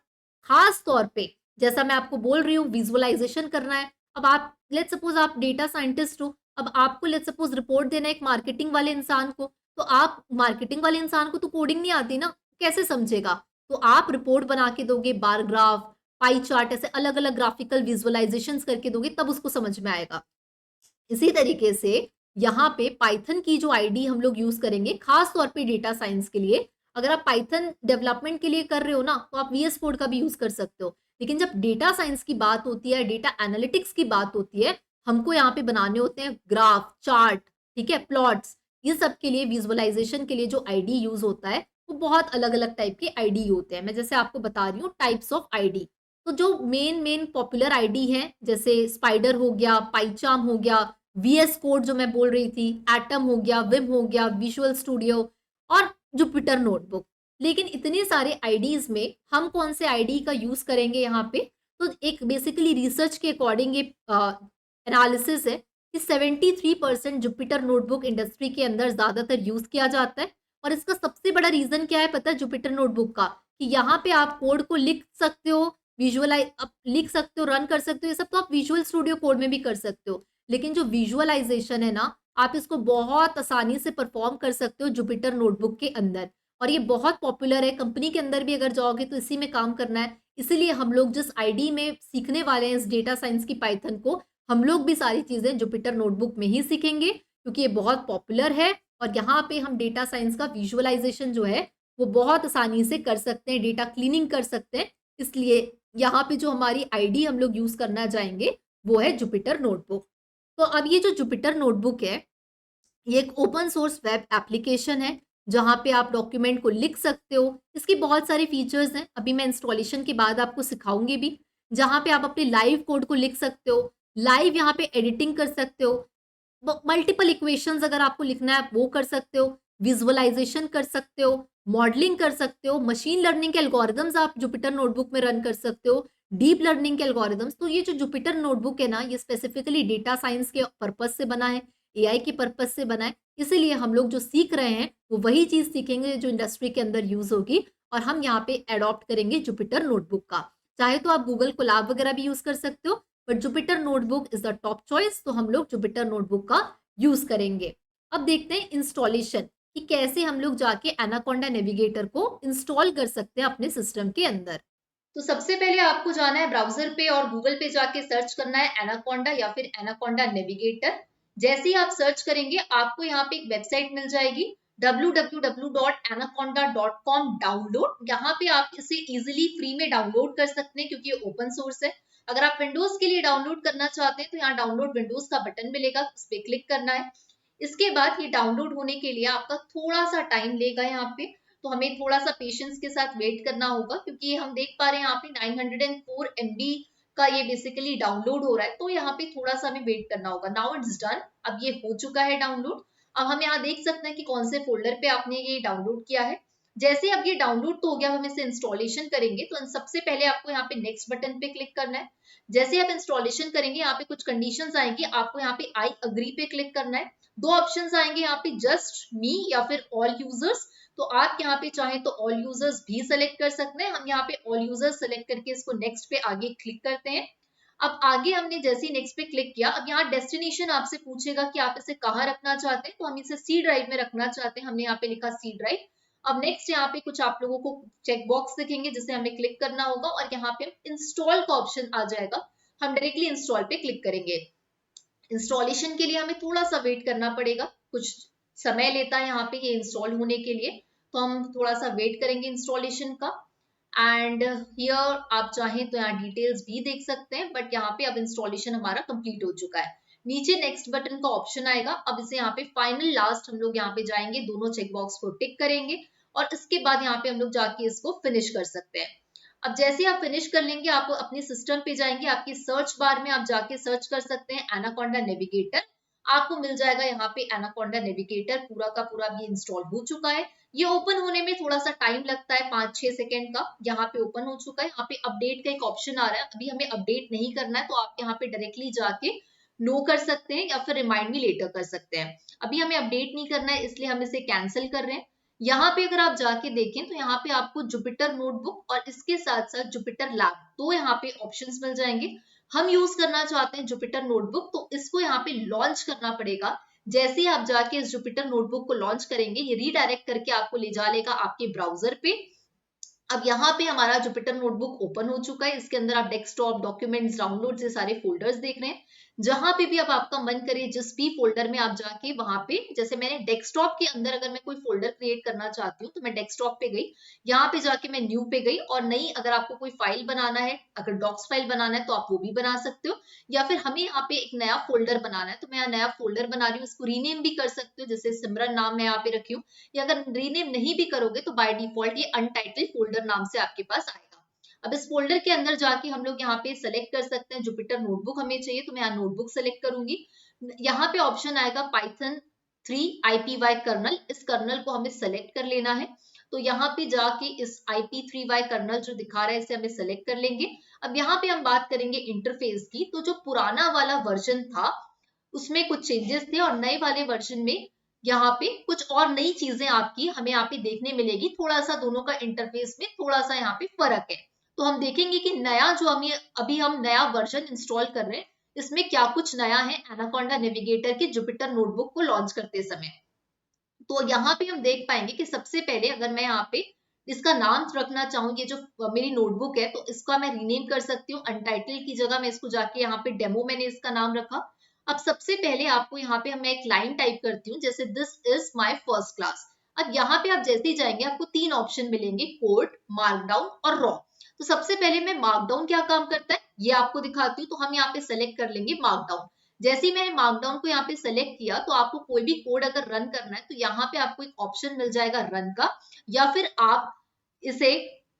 A: खास तौर पे जैसा मैं आपको बोल रही हूँ विजुअलाइजेशन करना है। अब आप लेट्स सपोज आप डेटा साइंटिस्ट हो, अब आपको लेट्स सपोज रिपोर्ट देना है एक मार्केटिंग वाले इंसान को, तो आप मार्केटिंग वाले इंसान को तो कोडिंग नहीं आती ना, कैसे समझेगा? तो आप रिपोर्ट बना के दोगे, बार ग्राफ, पाई चार्ट, ऐसे अलग अलग ग्राफिकल विजुअलाइजेशंस करके दोगे, तब उसको समझ में आएगा। इसी तरीके से यहाँ पे पाइथन की जो आईडी हम लोग यूज करेंगे खास तौर पे डेटा साइंस के लिए। अगर आप पाइथन डेवलपमेंट के लिए कर रहे हो ना, तो आप वीएस कोड का भी यूज कर सकते हो। लेकिन जब डेटा साइंस की बात होती है, डेटा एनालिटिक्स की बात होती है, हमको यहाँ पे बनाने होते हैं ग्राफ, चार्ट, ठीक है, प्लॉट्स। ये सब के लिए विजुअलाइजेशन के लिए जो आईडी यूज होता है वो बहुत अलग अलग टाइप के आईडी होते हैं। मैं जैसे आपको बता रही हूँ टाइप्स ऑफ आईडी। तो जो मेन मेन पॉपुलर आईडी है, जैसे स्पाइडर हो गया, पाइचार्म हो गया, वीएस कोड जो मैं बोल रही थी, एटम हो गया, विम हो गया, विजुअल स्टूडियो और जुपिटर नोटबुक। लेकिन इतने सारे आईडीज में हम कौन से आईडी का यूज करेंगे यहाँ पे? तो एक बेसिकली रिसर्च के अकॉर्डिंग ये एनालिसिस है कि 73% जुपिटर नोटबुक इंडस्ट्री के अंदर ज्यादातर यूज किया जाता है। और इसका सबसे बड़ा रीजन क्या है पता है जुपिटर नोटबुक का? कि यहाँ पे आप कोड को लिख सकते हो, विजुअलाइज आप लिख सकते हो, रन कर सकते हो, ये सब तो आप विजुअल स्टूडियो कोड में भी कर सकते हो। लेकिन जो विजुअलाइजेशन है ना, आप इसको बहुत आसानी से परफॉर्म कर सकते हो जुपिटर नोटबुक के अंदर। और ये बहुत पॉपुलर है, कंपनी के अंदर भी अगर जाओगे तो इसी में काम करना है। इसीलिए हम लोग जिस आईडी में सीखने वाले हैं इस डेटा साइंस की पाइथन को, हम लोग भी सारी चीजें जुपिटर नोटबुक में ही सीखेंगे, क्योंकि ये बहुत पॉपुलर है। और यहाँ पे हम डेटा साइंस का विजुअलाइजेशन जो है वो बहुत आसानी से कर सकते हैं, डेटा क्लीनिंग कर सकते हैं। इसलिए यहाँ पे जो हमारी आईडी हम लोग यूज करना जाएंगे वो है जुपिटर नोटबुक। तो अब ये जो जुपिटर नोटबुक है, ये एक ओपन सोर्स वेब एप्लीकेशन है जहां पे आप डॉक्यूमेंट को लिख सकते हो। इसकी बहुत सारे फीचर्स हैं, अभी मैं इंस्टॉलेशन के बाद आपको सिखाऊंगी भी। जहां पे आप अपने लाइव कोड को लिख सकते हो, लाइव यहाँ पे एडिटिंग कर सकते हो, मल्टीपल इक्वेशंस अगर आपको लिखना है वो कर सकते हो, विजुअलाइजेशन कर सकते हो, मॉडलिंग कर सकते हो, मशीन लर्निंग के एल्गोरिदम्स आप जुपिटर नोटबुक में रन कर सकते हो, डीप लर्निंग के एल्गोरिदम्स। तो ये जो जुपिटर नोटबुक है ना, ये स्पेसिफिकली डेटा साइंस के पर्पज से बना है, एआई के पर्पज से बना है। इसीलिए हम लोग जो सीख रहे हैं वो वही चीज सीखेंगे जो इंडस्ट्री के अंदर यूज होगी। और हम यहाँ पे एडॉप्ट करेंगे जुपिटर नोटबुक का। चाहे तो आप गूगल कोलैब वगैरह भी यूज कर सकते हो, but Jupiter notebook is the top choice, तो हम लोग जुपिटर नोटबुक का यूज करेंगे। अब देखते हैं इंस्टॉलेशन कि कैसे हम लोग जाके एनाकोंडा नेविगेटर को इंस्टॉल कर सकते हैं अपने सिस्टम के अंदर। तो सबसे पहले आपको जाना है ब्राउजर पे और गूगल पे जाके सर्च करना है एनाकोंडा या फिर एनाकोंडा नेविगेटर। जैसे ही आप सर्च करेंगे आपको यहाँ पे एक वेबसाइट मिल जाएगी www.anaconda.com डाउनलोड। यहाँ पे आप इसे इजिली फ्री में डाउनलोड कर सकते हैं क्योंकि ये ओपन सोर्स है। अगर आप विंडोज के लिए डाउनलोड करना चाहते हैं तो यहाँ डाउनलोड विंडोज का बटन मिलेगा, उस पर क्लिक करना है। इसके बाद ये डाउनलोड होने के लिए आपका थोड़ा सा टाइम लेगा यहाँ पे, तो हमें थोड़ा सा पेशेंस के साथ वेट करना होगा क्योंकि ये हम देख पा रहे हैं यहाँ पे 904 MB का ये बेसिकली डाउनलोड हो रहा है, तो यहाँ पे थोड़ा सा हमें वेट करना होगा। नाउ इट्स डन, अब ये हो चुका है डाउनलोड। अब हम यहाँ देख सकते हैं कि कौन से फोल्डर पे आपने ये डाउनलोड किया है। जैसे अब ये डाउनलोड तो हो गया, हम इसे इंस्टॉलेशन करेंगे तो सबसे पहले आपको यहाँ पे नेक्स्ट बटन पे क्लिक करना है। जैसे आप इंस्टॉलेशन करेंगे यहाँ पे कुछ कंडीशंस आएंगी, आपको यहाँ पे आई अग्री पे क्लिक करना है। दो ऑप्शंस आएंगे यहाँ पे, जस्ट मी या फिर ऑल यूजर्स। तो आप यहाँ पे चाहें तो ऑल यूजर्स भी सेलेक्ट कर सकते हैं। हम यहाँ पे ऑल यूजर्स सेलेक्ट करके इसको नेक्स्ट पे आगे क्लिक करते हैं। अब आगे हमने जैसे ही नेक्स्ट पे क्लिक किया, अब यहाँ डेस्टिनेशन आपसे पूछेगा कि आप इसे कहाँ रखना चाहते हैं, तो हम इसे सी ड्राइव में रखना चाहते हैं, हमने यहाँ पे लिखा सी ड्राइव। अब नेक्स्ट यहाँ पे कुछ आप लोगों को चेक बॉक्स दिखेंगे जिसे हमें क्लिक करना होगा और यहाँ पे इंस्टॉल का ऑप्शन आ जाएगा, हम डायरेक्टली इंस्टॉल पे क्लिक करेंगे। इंस्टॉलेशन के लिए हमें थोड़ा सा वेट करना पड़ेगा, कुछ समय लेता है यहाँ पे ये इंस्टॉल होने के लिए, तो हम थोड़ा सा वेट करेंगे इंस्टॉलेशन का। एंड हियर आप चाहें तो यहाँ डिटेल्स भी देख सकते हैं, बट यहाँ पे अब इंस्टॉलेशन हमारा कंप्लीट हो चुका है। नीचे नेक्स्ट बटन का ऑप्शन आएगा, अब इसे यहाँ पे फाइनल लास्ट हम लोग यहाँ पे जाएंगे, दोनों चेकबॉक्स को टिक करेंगे और इसके बाद यहाँ पे हम लोग जाके इसको फिनिश कर सकते हैं। अब जैसे आप फिनिश कर लेंगे, आप अपने सिस्टम पे जाएंगे, आपकी सर्च बार में आप जाके सर्च कर सकते हैं एनाकोंडा नेविगेटर। आपको मिल जाएगा यहाँ पे एनाकोंडा नेविगेटर, पूरा का पूरा भी इंस्टॉल हो चुका है। ये ओपन होने में थोड़ा सा टाइम लगता है, 5-6 सेकेंड का। यहाँ पे ओपन हो चुका है, यहाँ पे अपडेट का एक ऑप्शन आ रहा है, अभी हमें अपडेट नहीं करना है, तो आप यहाँ पे डायरेक्टली जाके नो कर सकते हैं या फिर रिमाइंड मी लेटर कर सकते हैं। अभी हमें अपडेट नहीं करना है इसलिए हम इसे कैंसिल कर रहे हैं।
B: यहाँ पे अगर आप जाके देखें तो यहाँ पे आपको जुपिटर नोटबुक और इसके साथ साथ जुपिटर लैब तो यहाँ पे ऑप्शंस मिल जाएंगे। हम यूज करना चाहते हैं जुपिटर नोटबुक, तो इसको यहाँ पे लॉन्च करना पड़ेगा। जैसे ही आप जाके इस जुपिटर नोटबुक को लॉन्च करेंगे, ये रीडायरेक्ट करके आपको ले जा लेगा आपके ब्राउजर पे। अब यहाँ पे हमारा जुपिटर नोटबुक ओपन हो चुका है। इसके अंदर आप डेस्कटॉप, डॉक्यूमेंट्स, डाउनलोड से सारे फोल्डर्स देख रहे हैं। जहां पे भी अब आपका मन करे जिस भी फोल्डर में आप जाके वहां पे, जैसे मैंने डेस्कटॉप के अंदर अगर मैं कोई फोल्डर क्रिएट करना चाहती हूँ तो मैं डेस्कटॉप पे गई, यहाँ पे जाके मैं न्यू पे गई। और नई अगर आपको कोई फाइल बनाना है, अगर डॉक्स फाइल बनाना है तो आप वो भी बना सकते हो, या फिर हमें यहाँ पे एक नया फोल्डर बनाना है तो मैं यहाँ नया फोल्डर बना रही हूँ। इसको रीनेम भी कर सकते हो, जैसे सिमरन नाम मैं यहाँ पे रखी हूँ। या अगर रीनेम नहीं भी करोगे तो बाय डिफॉल्ट ये अनटाइटल्ड फोल्डर नाम से आपके पास आएगा। अब इस फोल्डर के अंदर जाके हम लोग यहाँ पे सेलेक्ट कर सकते हैं जुपिटर नोटबुक हमें चाहिए, तो मैं यहाँ नोटबुक सेलेक्ट करूंगी। यहाँ पे ऑप्शन आएगा पाइथन 3 IPY कर्नल, इस कर्नल को हमें सेलेक्ट कर लेना है। तो यहाँ पे जाके इस IP3Y कर्नल जो दिखा रहा है इसे हमें सेलेक्ट कर लेंगे। अब यहाँ पे हम बात करेंगे इंटरफेस की, तो जो पुराना वाला वर्जन था उसमें कुछ चेंजेस थे और नए वाले वर्जन में यहाँ पे कुछ और नई चीजें आपकी हमें यहाँ पे देखने मिलेगी। थोड़ा सा दोनों का इंटरफेस में थोड़ा सा यहाँ पे फर्क है। तो हम देखेंगे कि नया जो हम अभी हम नया वर्जन इंस्टॉल कर रहे हैं इसमें क्या कुछ नया है एनाकोंडा नेविगेटर की जुपिटर नोटबुक को लॉन्च करते समय। तो यहाँ पे हम देख पाएंगे कि सबसे पहले अगर मैं यहाँ पे इसका नाम रखना चाहूँ, ये जो मेरी नोटबुक है तो इसका मैं रीनेम कर सकती हूँ। अनटाइटल की जगह मैं इसको जाके यहाँ पे डेमो मैंने इसका नाम रखा। अब सबसे पहले आपको यहाँ पे मैं एक लाइन टाइप करती हूँ, जैसे this is my first class. अब यहाँ पे आप जैसे ही जाएंगे आपको 3 ऑप्शन मिलेंगे, कोड, मार्कडाउन और रॉ। तो सबसे पहले मैं मार्कडाउन क्या काम करता है ये आपको दिखाती हूँ। तो हम यहाँ पे सेलेक्ट कर लेंगे मार्कडाउन। जैसे ही मैंने मार्कडाउन को यहाँ पे सेलेक्ट किया तो आपको कोई भी कोड अगर रन करना है तो यहाँ पे आपको एक ऑप्शन मिल जाएगा रन का, या फिर आप इसे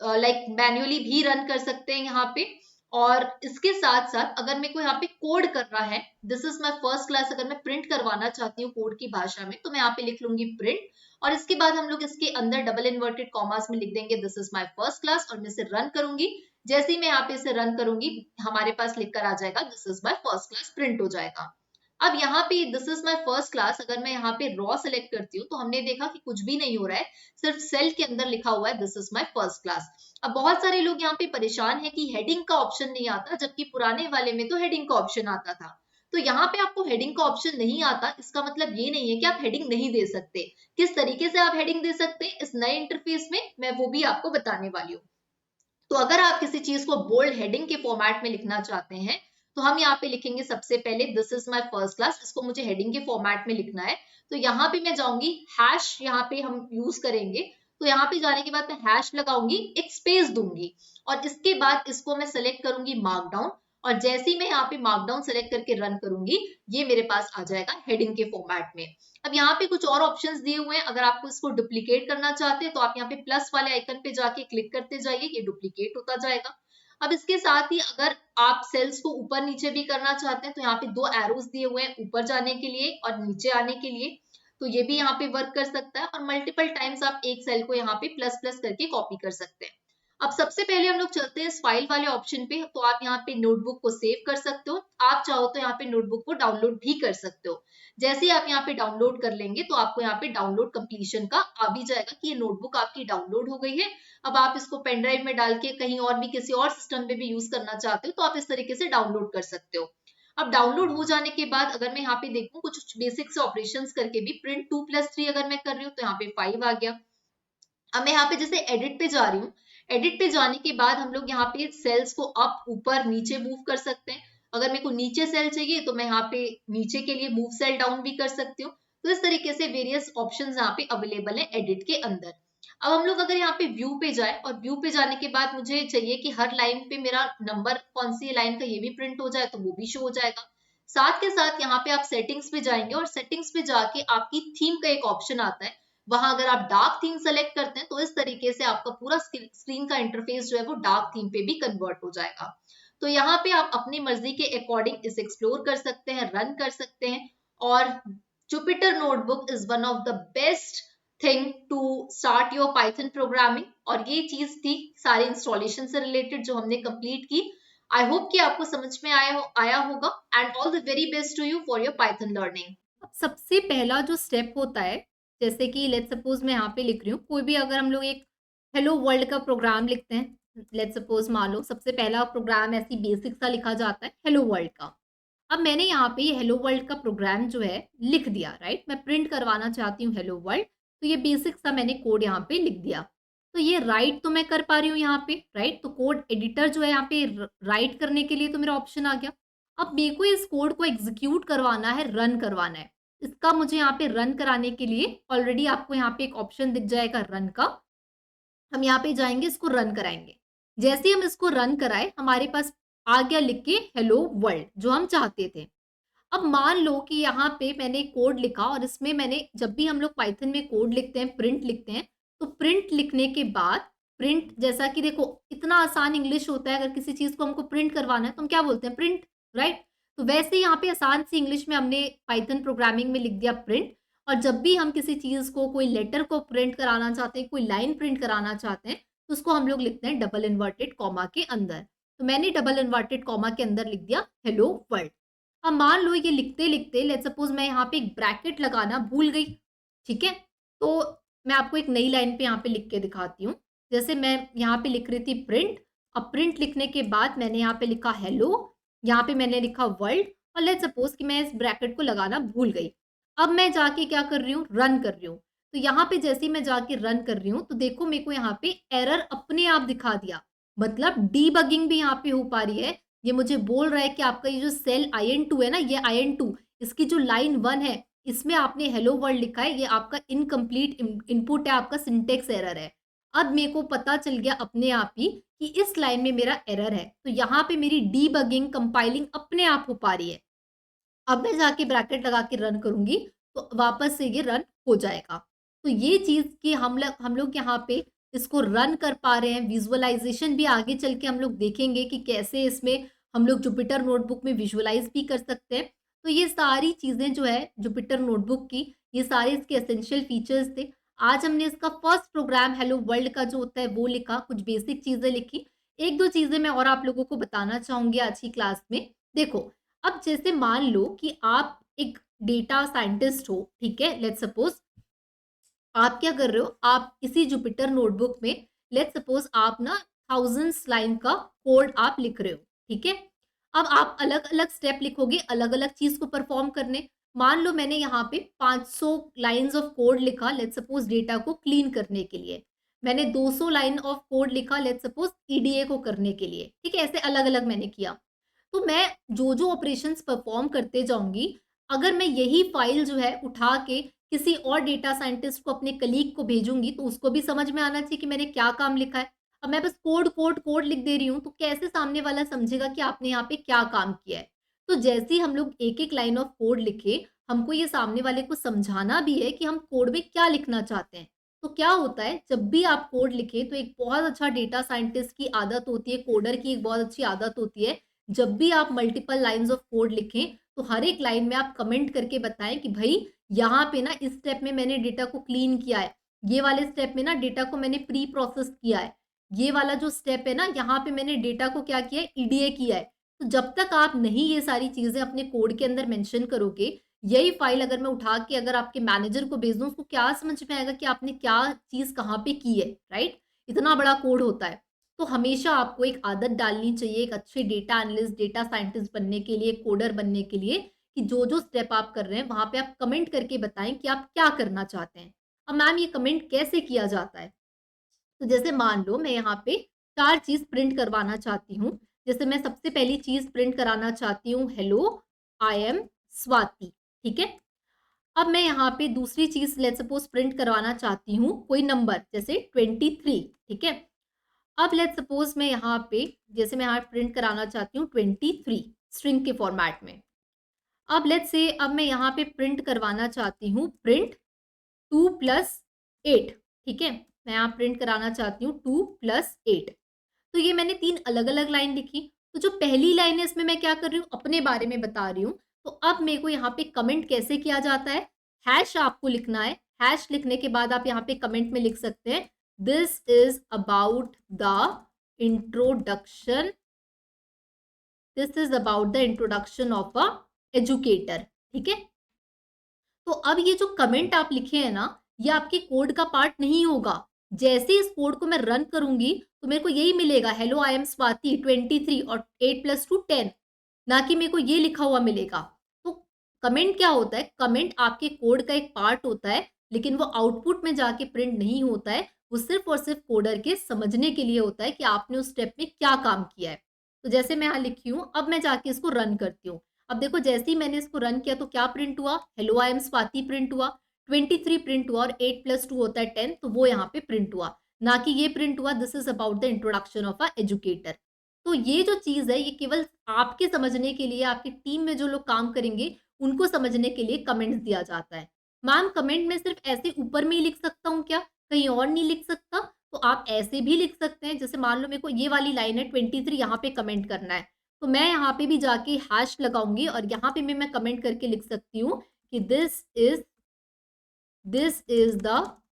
B: लाइक मैन्युअली भी रन कर सकते हैं यहाँ पे। और इसके साथ साथ अगर मेरे को यहाँ पे कोड करना है, this is my first class, अगर मैं प्रिंट करवाना चाहती हूँ कोड की भाषा में तो मैं यहाँ पे लिख लूंगी प्रिंट। और इसके बाद हम लोग इसके अंदर डबल इन्वर्टेड कॉमास में लिख देंगे this is my first class और मैं इसे रन करूंगी। जैसे ही मैं यहाँ पे इसे रन करूंगी हमारे पास लिख कर आ जाएगा this is my first class, print हो जाएगा। अब यहाँ पे this is my first class अगर मैं यहाँ पे रॉ सेलेक्ट करती हूँ तो हमने देखा कि कुछ भी नहीं हो रहा है, सिर्फ सेल के अंदर लिखा हुआ है this is my first class. अब बहुत सारे लोग यहाँ पे परेशान है कि हेडिंग का ऑप्शन नहीं आता, जबकि पुराने वाले में तो हेडिंग का ऑप्शन आता था। तो यहाँ पे आपको हेडिंग का ऑप्शन नहीं आता, इसका मतलब ये नहीं है कि आप हेडिंग नहीं दे सकते। किस तरीके से आप हेडिंग दे सकते हैं इस नए इंटरफेस में मैं वो भी आपको बताने वाली हूँ। तो अगर आप किसी चीज को बोल्ड हेडिंग के फॉर्मेट में लिखना चाहते हैं तो हम यहाँ पे लिखेंगे सबसे पहले this is my first class, इसको मुझे हेडिंग के फॉर्मेट में लिखना है। तो यहाँ पे मैं जाऊंगी हैश, यहाँ पे हम यूज करेंगे। तो यहाँ पे जाने के बाद मैं हैश लगाऊंगी, एक स्पेस दूंगी और इसके बाद इसको मैं सेलेक्ट करूंगी मार्कडाउन। और जैसे ही मैं यहाँ पे मार्कडाउन सेलेक्ट करके रन करूंगी ये मेरे पास आ जाएगा हेडिंग के फॉर्मेट में। अब यहाँ पे कुछ और ऑप्शंस दिए हुए हैं, अगर आपको इसको डुप्लीकेट करना चाहते हैं तो आप यहाँ पे प्लस वाले आइकन पे जाके क्लिक करते जाइए, ये डुप्लीकेट होता जाएगा। अब इसके साथ ही अगर आप सेल्स को ऊपर नीचे भी करना चाहते हैं तो यहाँ पे 2 एरोस दिए हुए हैं ऊपर जाने के लिए और नीचे आने के लिए, तो ये भी यहाँ पे वर्क कर सकता है। और मल्टीपल टाइम्स आप एक सेल को यहाँ पे प्लस प्लस करके कॉपी कर सकते हैं। अब सबसे पहले हम लोग चलते हैं इस फाइल वाले ऑप्शन पे, तो आप यहाँ पे नोटबुक को सेव कर सकते हो, आप चाहो तो यहाँ पे नोटबुक को डाउनलोड भी कर सकते हो। जैसे ही आप यहाँ पे डाउनलोड कर लेंगे तो आपको यहाँ पे डाउनलोड कंप्लीशन का आ भी जाएगा कि ये नोटबुक आपकी डाउनलोड हो गई है। अब आप इसको पेन ड्राइव में डाल के कहीं और भी किसी और सिस्टम पे भी यूज करना चाहते हो तो आप इस तरीके से डाउनलोड कर सकते हो। अब डाउनलोड हो जाने के बाद अगर मैं यहाँ पे देखूं कुछ बेसिक से ऑपरेशंस करके भी, प्रिंट 2+3 अगर मैं कर रही हूँ तो यहाँ पे 5 आ गया। अब मैं यहाँ पे जैसे एडिट पे जा रही हूँ, एडिट पे जाने के बाद हम लोग यहाँ पे सेल्स को अप ऊपर नीचे मूव कर सकते हैं। अगर मेरे को नीचे सेल चाहिए तो मैं यहाँ पे नीचे के लिए मूव सेल डाउन भी कर सकती हूँ। तो इस तरीके से वेरियस ऑप्शंस यहाँ पे अवेलेबल है एडिट के अंदर। अब हम लोग अगर यहाँ पे व्यू पे जाए और व्यू पे जाने के बाद मुझे चाहिए कि हर लाइन पे मेरा नंबर कौन सी लाइन का ये भी प्रिंट हो जाए तो वो भी शो हो जाएगा। साथ के साथ यहाँ पे आप सेटिंग्स पे जाएंगे और सेटिंग्स पे जाके आपकी थीम का एक ऑप्शन आता है, वहां अगर आप डार्क थीम सेलेक्ट करते हैं तो इस तरीके से आपका पूरा स्क्रीन का इंटरफेस जो है वो डार्क थीम पे भी कन्वर्ट हो जाएगा। तो यहाँ पे आप अपनी मर्जी के अकॉर्डिंग इसे एक्सप्लोर कर सकते हैं, रन कर सकते हैं। और Jupyter notebook is one of the best thing to start your Python programming. और ये चीज थी सारे इंस्टॉलेशन से रिलेटेड जो हमने कंप्लीट की। आई होप कि आपको समझ में आया होगा and all the very best to you for your Python learning.
A: अब सबसे पहला जो स्टेप होता है जैसे कि लेट्स सपोज मैं यहाँ पे लिख रही हूँ, कोई भी अगर हम लोग एक हेलो वर्ल्ड का प्रोग्राम लिखते हैं, लेट्स सपोज मान लो सबसे पहला प्रोग्राम ऐसी बेसिक सा लिखा जाता है हेलो वर्ल्ड का। अब मैंने यहाँ पे ये हेलो वर्ल्ड का प्रोग्राम जो है लिख दिया, राइट। मैं प्रिंट करवाना चाहती हूँ हेलो वर्ल्ड, तो ये बेसिक सा मैंने कोड यहाँ पे लिख दिया। तो ये राइट तो मैं कर पा रही हूँ यहाँ पे, राइट। तो कोड एडिटर जो है यहाँ पे राइट करने के लिए तो मेरा ऑप्शन आ गया। अब मेरे को इस कोड को एग्जीक्यूट करवाना है, रन करवाना है। इसका मुझे यहाँ पे रन कराने के लिए ऑलरेडी आपको यहाँ पे एक ऑप्शन दिख जाएगा रन का। हम यहाँ पे जाएंगे, इसको रन कराएंगे। जैसे ही हम इसको रन कराए, हमारे पास आ गया लिख के हेलो वर्ल्ड, जो हम चाहते थे। अब मान लो कि यहाँ पे मैंने कोड लिखा और इसमें मैंने, जब भी हम लोग पाइथन में कोड लिखते हैं, प्रिंट लिखते हैं, तो प्रिंट लिखने के बाद प्रिंट, जैसा कि देखो इतना आसान इंग्लिश होता है, अगर किसी चीज को हमको प्रिंट करवाना है तो हम क्या बोलते हैं, प्रिंट, राइट। तो वैसे ही यहाँ पे आसान सी इंग्लिश में हमने पाइथन प्रोग्रामिंग में लिख दिया प्रिंट। और जब भी हम किसी चीज को, कोई लेटर को प्रिंट कराना चाहते हैं, कोई लाइन प्रिंट कराना चाहते हैं, तो उसको हम लोग लिखते हैं डबल इन्वर्टेड कॉमा के अंदर। तो मैंने डबल इन्वर्टेड कॉमा के अंदर लिख दिया हेलो वर्ल्ड। अब मान लो ये लिखते लिखते लेट्स सपोज मैं यहाँ पे एक ब्रैकेट लगाना भूल गई, ठीक है। तो मैं आपको एक नई लाइन पे यहाँ पे लिख के दिखाती हूँ। जैसे मैं यहाँ पे लिख रही थी प्रिंट, अब प्रिंट लिखने के बाद मैंने यहाँ पे लिखा हेलो, यहाँ पे मैंने लिखा वर्ल्ड, और लेट्स सपोज कि मैं इस ब्रैकेट को लगाना भूल गई। अब मैं जाके क्या कर रही हूँ, रन कर रही हूँ। तो यहाँ पे जैसे ही मैं जाके रन कर रही हूँ, तो देखो मेरे को यहाँ पे एरर अपने आप दिखा दिया। मतलब डीबगिंग भी यहाँ पे हो पा रही है। ये मुझे बोल रहा है कि आपका ये जो सेल IN2 है ना, ये IN2, इसकी जो लाइन 1 है, इसमें आपने हेलो वर्ल्ड लिखा है, ये आपका इनकम्प्लीट इनपुट है, आपका सिंटेक्स एरर है। अब मेरे को पता चल गया अपने आप ही कि इस लाइन में मेरा एरर है, तो यहाँ पे मेरी डीबगिंग, कंपाइलिंग अपने आप हो पा रही है। अब मैं जाके ब्रैकेट लगा के रन करूंगी, तो वापस से ये रन हो जाएगा। तो ये चीज कि हम लोग यहाँ पे इसको रन कर पा रहे हैं। विजुअलाइजेशन भी आगे चल के हम लोग देखेंगे कि कैसे इसमें हम लोग जुपिटर नोटबुक में विजुअलाइज भी कर सकते हैं। तो ये सारी चीजें जो है जुपिटर नोटबुक की, ये सारे इसके एसेंशियल फीचर्स थे। आज हमने इसका फर्स्ट प्रोग्राम हेलो वर्ल्ड का जो होता है वो लिखा, कुछ बेसिक चीजें लिखी। एक दो चीजें मैं और आप लोगों को बताना चाहूंगी आज की क्लास में। देखो, अब जैसे मान लो कि आप एक डेटा साइंटिस्ट हो, ठीक है, लेट्स सपोज आप क्या कर रहे हो, आप इसी जुपिटर नोटबुक में लेट्स सपोज आप ना थाउजेंड्स लाइन का कोड आप लिख रहे हो, ठीक है। अब आप अलग अलग स्टेप लिखोगे, अलग अलग चीज को परफॉर्म करने। मान लो मैंने यहाँ पे 500 लाइंस ऑफ कोड लिखा, लेट्स सपोज डेटा को क्लीन करने के लिए। मैंने 200 लाइन ऑफ कोड लिखा, लेट्स सपोज EDA को करने के लिए, ठीक है। ऐसे अलग अलग मैंने किया। तो मैं जो जो ऑपरेशंस परफॉर्म करते जाऊंगी, अगर मैं यही फाइल जो है उठा के किसी और डेटा साइंटिस्ट को, अपने कलीग को भेजूंगी, तो उसको भी समझ में आना चाहिए कि मैंने क्या काम लिखा है। अब मैं बस कोड कोड कोड लिख दे रही हूँ, तो कैसे सामने वाला समझेगा कि आपने यहाँ पे क्या काम किया है। तो जैसे ही हम लोग एक एक लाइन ऑफ कोड लिखे, हमको ये सामने वाले को समझाना भी है कि हम कोड में क्या लिखना चाहते हैं। तो क्या होता है, जब भी आप कोड लिखे, तो एक बहुत अच्छा डेटा साइंटिस्ट की आदत होती है, कोडर की एक बहुत अच्छी आदत होती है, जब भी आप मल्टीपल लाइंस ऑफ कोड लिखें, तो हर एक लाइन में आप कमेंट करके बताएं कि भाई यहाँ पे ना इस स्टेप में मैंने डेटा को क्लीन किया है, ये वाले स्टेप में ना डेटा को मैंने प्री प्रोसेस किया है, ये वाला जो स्टेप है ना, यहाँ पे मैंने डेटा को क्या किया है, EDA किया है। तो जब तक आप नहीं ये सारी चीजें अपने कोड के अंदर मेंशन करोगे, यही फाइल अगर मैं उठा के अगर आपके मैनेजर को भेज दूं, उसको क्या समझ में आएगा कि आपने क्या चीज कहाँ पे की है, राइट। इतना बड़ा कोड होता है। तो हमेशा आपको एक आदत डालनी चाहिए एक अच्छे डेटा एनालिस्ट, डेटा साइंटिस्ट बनने के लिए, कोडर बनने के लिए, कि जो जो स्टेप आप कर रहे हैं वहां पे आप कमेंट करके बताएं कि आप क्या करना चाहते हैं। अब मैम ये कमेंट कैसे किया जाता है, तो जैसे मान लो मैं यहाँ पे 4 चीज प्रिंट करवाना चाहती हूँ। जैसे मैं सबसे पहली चीज प्रिंट कराना चाहती हूँ हेलो आई एम स्वाति, ठीक है। अब मैं यहाँ पे दूसरी चीज लेट्स सपोज प्रिंट करवाना चाहती हूँ कोई नंबर, जैसे 23, ठीक है। अब लेट्स सपोज मैं यहाँ पे, जैसे मैं यहाँ प्रिंट कराना चाहती हूँ 23 स्ट्रिंग के फॉर्मेट में। अब लेट्स से अब मैं यहाँ पे प्रिंट करवाना चाहती हूँ प्रिंट 2 + 8, ठीक है। मैं यहाँ प्रिंट कराना चाहती हूँ 2 + 8। तो ये मैंने 3 अलग अलग लाइन लिखी। तो जो पहली लाइन है इसमें मैं क्या कर रही हूँ, अपने बारे में बता रही हूँ। तो अब मेरे को यहाँ पे कमेंट कैसे किया जाता है, हैश आपको लिखना है। हैश लिखने के बाद आप यहाँ पे कमेंट में लिख सकते हैं this is about the introduction, this is about the introduction of a educator, ठीक है। तो अब ये जो कमेंट आप लिखे हैं ना, ये आपके कोड का पार्ट नहीं होगा। जैसे इस कोड को मैं रन करूँगी, तो मेरे को यही मिलेगा, हेलो आई एम स्वाति 23 और 8 + 2 10, ना कि मेरे को ये लिखा हुआ मिलेगा। तो कमेंट क्या होता है? कमेंट आपके कोड का एक पार्ट होता है, लेकिन वो आउटपुट में जाके प्रिंट नहीं होता है। वो सिर्फ़ और सिर्फ़ कोडर के समझने के लिए होता है कि आपने उस स्टेप में क्या काम किया है। तो जैसे मैं यहाँ लिखी हूँ, अब मैं जाके इसको रन करती हूँ। अब देखो जैसे ही मैंने इसको रन किया तो क्या प्रिंट हुआ? Hello I am Swati print हुआ, 23 प्रिंट हुआ और 8 + 2 होता है 10, तो वो यहाँ पे प्रिंट हुआ। ना कि ये प्रिंट हुआ this is about the introduction of a educator. तो ये जो चीज़ है ये केवल आपके समझने के लिए, आपकी टीम में जो लोग काम करेंगे, उनको समझने के लिए कमेंट्स दिया जाता है। मैम कमेंट में सिर्फ़ ऐसे ऊपर में ही लिख सकता हूँ क्या? कहीं और नहीं लिख सकता? तो आप ऐसे भी लिख सकते हैं, जैसे मान लो मेरे को ये वाली लाइन है 23 यहाँ पे कमेंट करना है, तो मैं यहाँ पे भी जाके हैश लगाऊँगी और यहाँ पे भी मैं कमेंट करके लिख सकती हूँ कि दिस इज़ द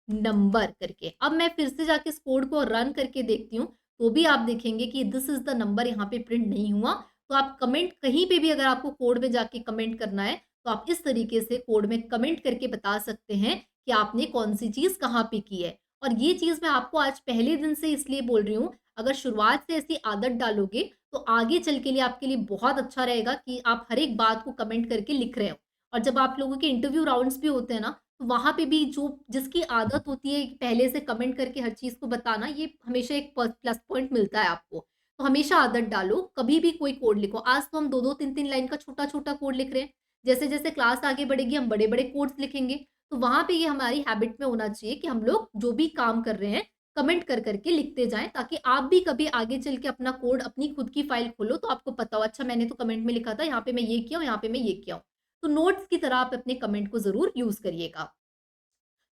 A: नंबर करके। अब मैं फिर से जाके इस कोड को रन करके देखती हूँ, तो भी आप देखेंगे कि दिस इज़ द नंबर यहाँ पे प्रिंट नहीं हुआ। तो आप कमेंट कहीं पे भी अगर आपको कोड में जाके कमेंट करना है, तो आप इस तरीके से कोड में कमेंट करके बता सकते हैं कि आपने कौन-सी चीज़ कहाँ पे की है। और ये चीज़ मैं आपको आज पहले दिन से इसलिए बोल रही हूँ, अगर शुरुआत से ऐसी आदत डालोगे, तो आगे चल के लिए आपके लिए बहुत अच्छा रहेगा कि आप हर एक बात को कमेंट करके लिख रहे हो। और जब आप लोगों के इंटरव्यू राउंड्स भी होते हैं ना, तो वहाँ पे भी जो जिसकी आदत होती है पहले से कमेंट करके हर चीज़ को बताना, ये हमेशा एक प्लस पॉइंट मिलता है आपको। तो हमेशा आदत डालो, कभी भी कोई कोड लिखो। आज तो हम 2-2 3-3 लाइन का छोटा-छोटा कोड लिख रहे हैं। जैसे-जैसे क्लास आगे बढ़ेगी हम बड़े-बड़े कोड्स लिखेंगे। तो वहाँ पे ये हमारी हैबिट में होना चाहिए कि हम लोग जो भी काम कर रहे हैं, कमेंट कर के लिखते जाएँ, ताकि आप भी कभी आगे चल के अपना कोड, अपनी खुद की फाइल खोलो तो आपको पता हो, अच्छा मैंने तो कमेंट में लिखा था, यहाँ पे मैं ये किया हूँ, यहाँ पे मैं ये किया हूँ। तो नोट्स की तरह आप अपने कमेंट को ज़रूर यूज़ करिएगा।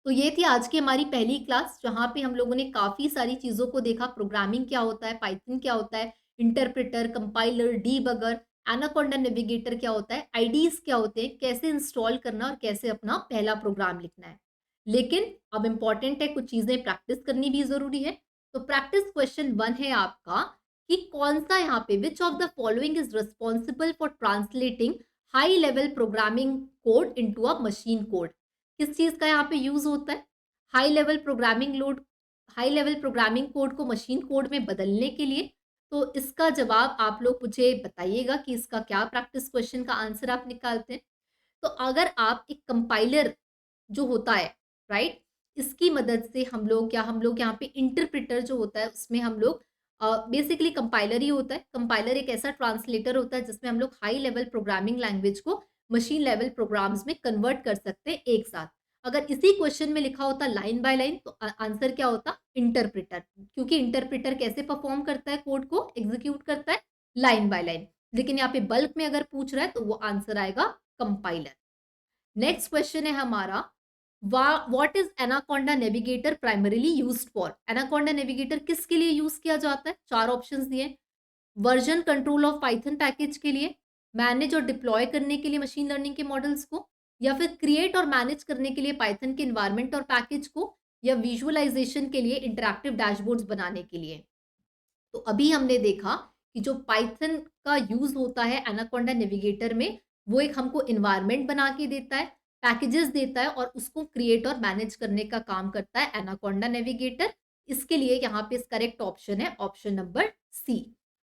A: तो ये थी आज की हमारी पहली क्लास, जहाँ पे हम लोगों ने काफ़ी सारी चीज़ों को देखा, प्रोग्रामिंग क्या होता है, पाइथन क्या होता है, interpreter, compiler, debugger, anaconda navigator क्या होता है, आईडीज़ क्या होते हैं, कैसे इंस्टॉल करना और कैसे अपना पहला प्रोग्राम लिखना है। लेकिन अब इम्पोर्टेंट है, कुछ चीज़ें प्रैक्टिस करनी भी ज़रूरी है। तो प्रैक्टिस क्वेश्चन 1 है आपका कि कौन-सा यहाँ पे which of the following is responsible for translating high level programming code into a machine code? किस चीज़ का यहाँ पे यूज़ होता है? हाई लेवल प्रोग्रामिंग कोड को मशीन कोड में बदलने के लिए। तो इसका जवाब आप लोग मुझे बताइएगा कि इसका क्या प्रैक्टिस क्वेश्चन का आंसर आप निकालते हैं। तो अगर आप एक कंपाइलर जो होता है, राइट? इसकी मदद से हम लोग यहाँ पे इंटरप्रेटर जो होता है उसमें हम लोग बेसिकली कंपाइलर ही होता है। कंपाइलर एक ऐसा ट्रांसलेटर होता है जिसमें हम लोग हाई लेवल प्रोग्रामिंग लैंग्वेज को मशीन लेवल प्रोग्राम्स में कन्वर्ट कर सकते हैं एक साथ। अगर इसी क्वेश्चन में लिखा होता लाइन बाय लाइन तो आंसर क्या होता? इंटरप्रेटर। क्योंकि इंटरप्रेटर कैसे परफॉर्म करता है, कोड को एग्जीक्यूट करता है लाइन बाय लाइन। लेकिन यहाँ पे बल्क में अगर पूछ रहा है तो वो आंसर आएगा कंपाइलर। नेक्स्ट क्वेश्चन है हमारा, what is anaconda navigator primarily used for? Anaconda navigator किसके लिए यूज किया जाता है? 4 ऑप्शंस दिए। Version control of Python package के लिए, मैनेज और डिप्लॉय करने के लिए मशीन लर्निंग के मॉडल्स को, या फिर क्रिएट और मैनेज करने के लिए पाइथन के इन्वायरमेंट और पैकेज को, या विजुअलाइजेशन के लिए इंटरैक्टिव डैशबोर्ड्स बनाने के लिए। तो अभी हमने देखा कि जो पाइथन का यूज़ होता है एनाकोंडा नेविगेटर में, वो एक हमको एनवायरनमेंट बना के देता है, पैकेजेस देता है और उसको क्रिएट और मैनेज करने का काम करता है एनाकोंडा नेविगेटर। इसके लिए यहाँ पे करेक्ट ऑप्शन है ऑप्शन नंबर सी।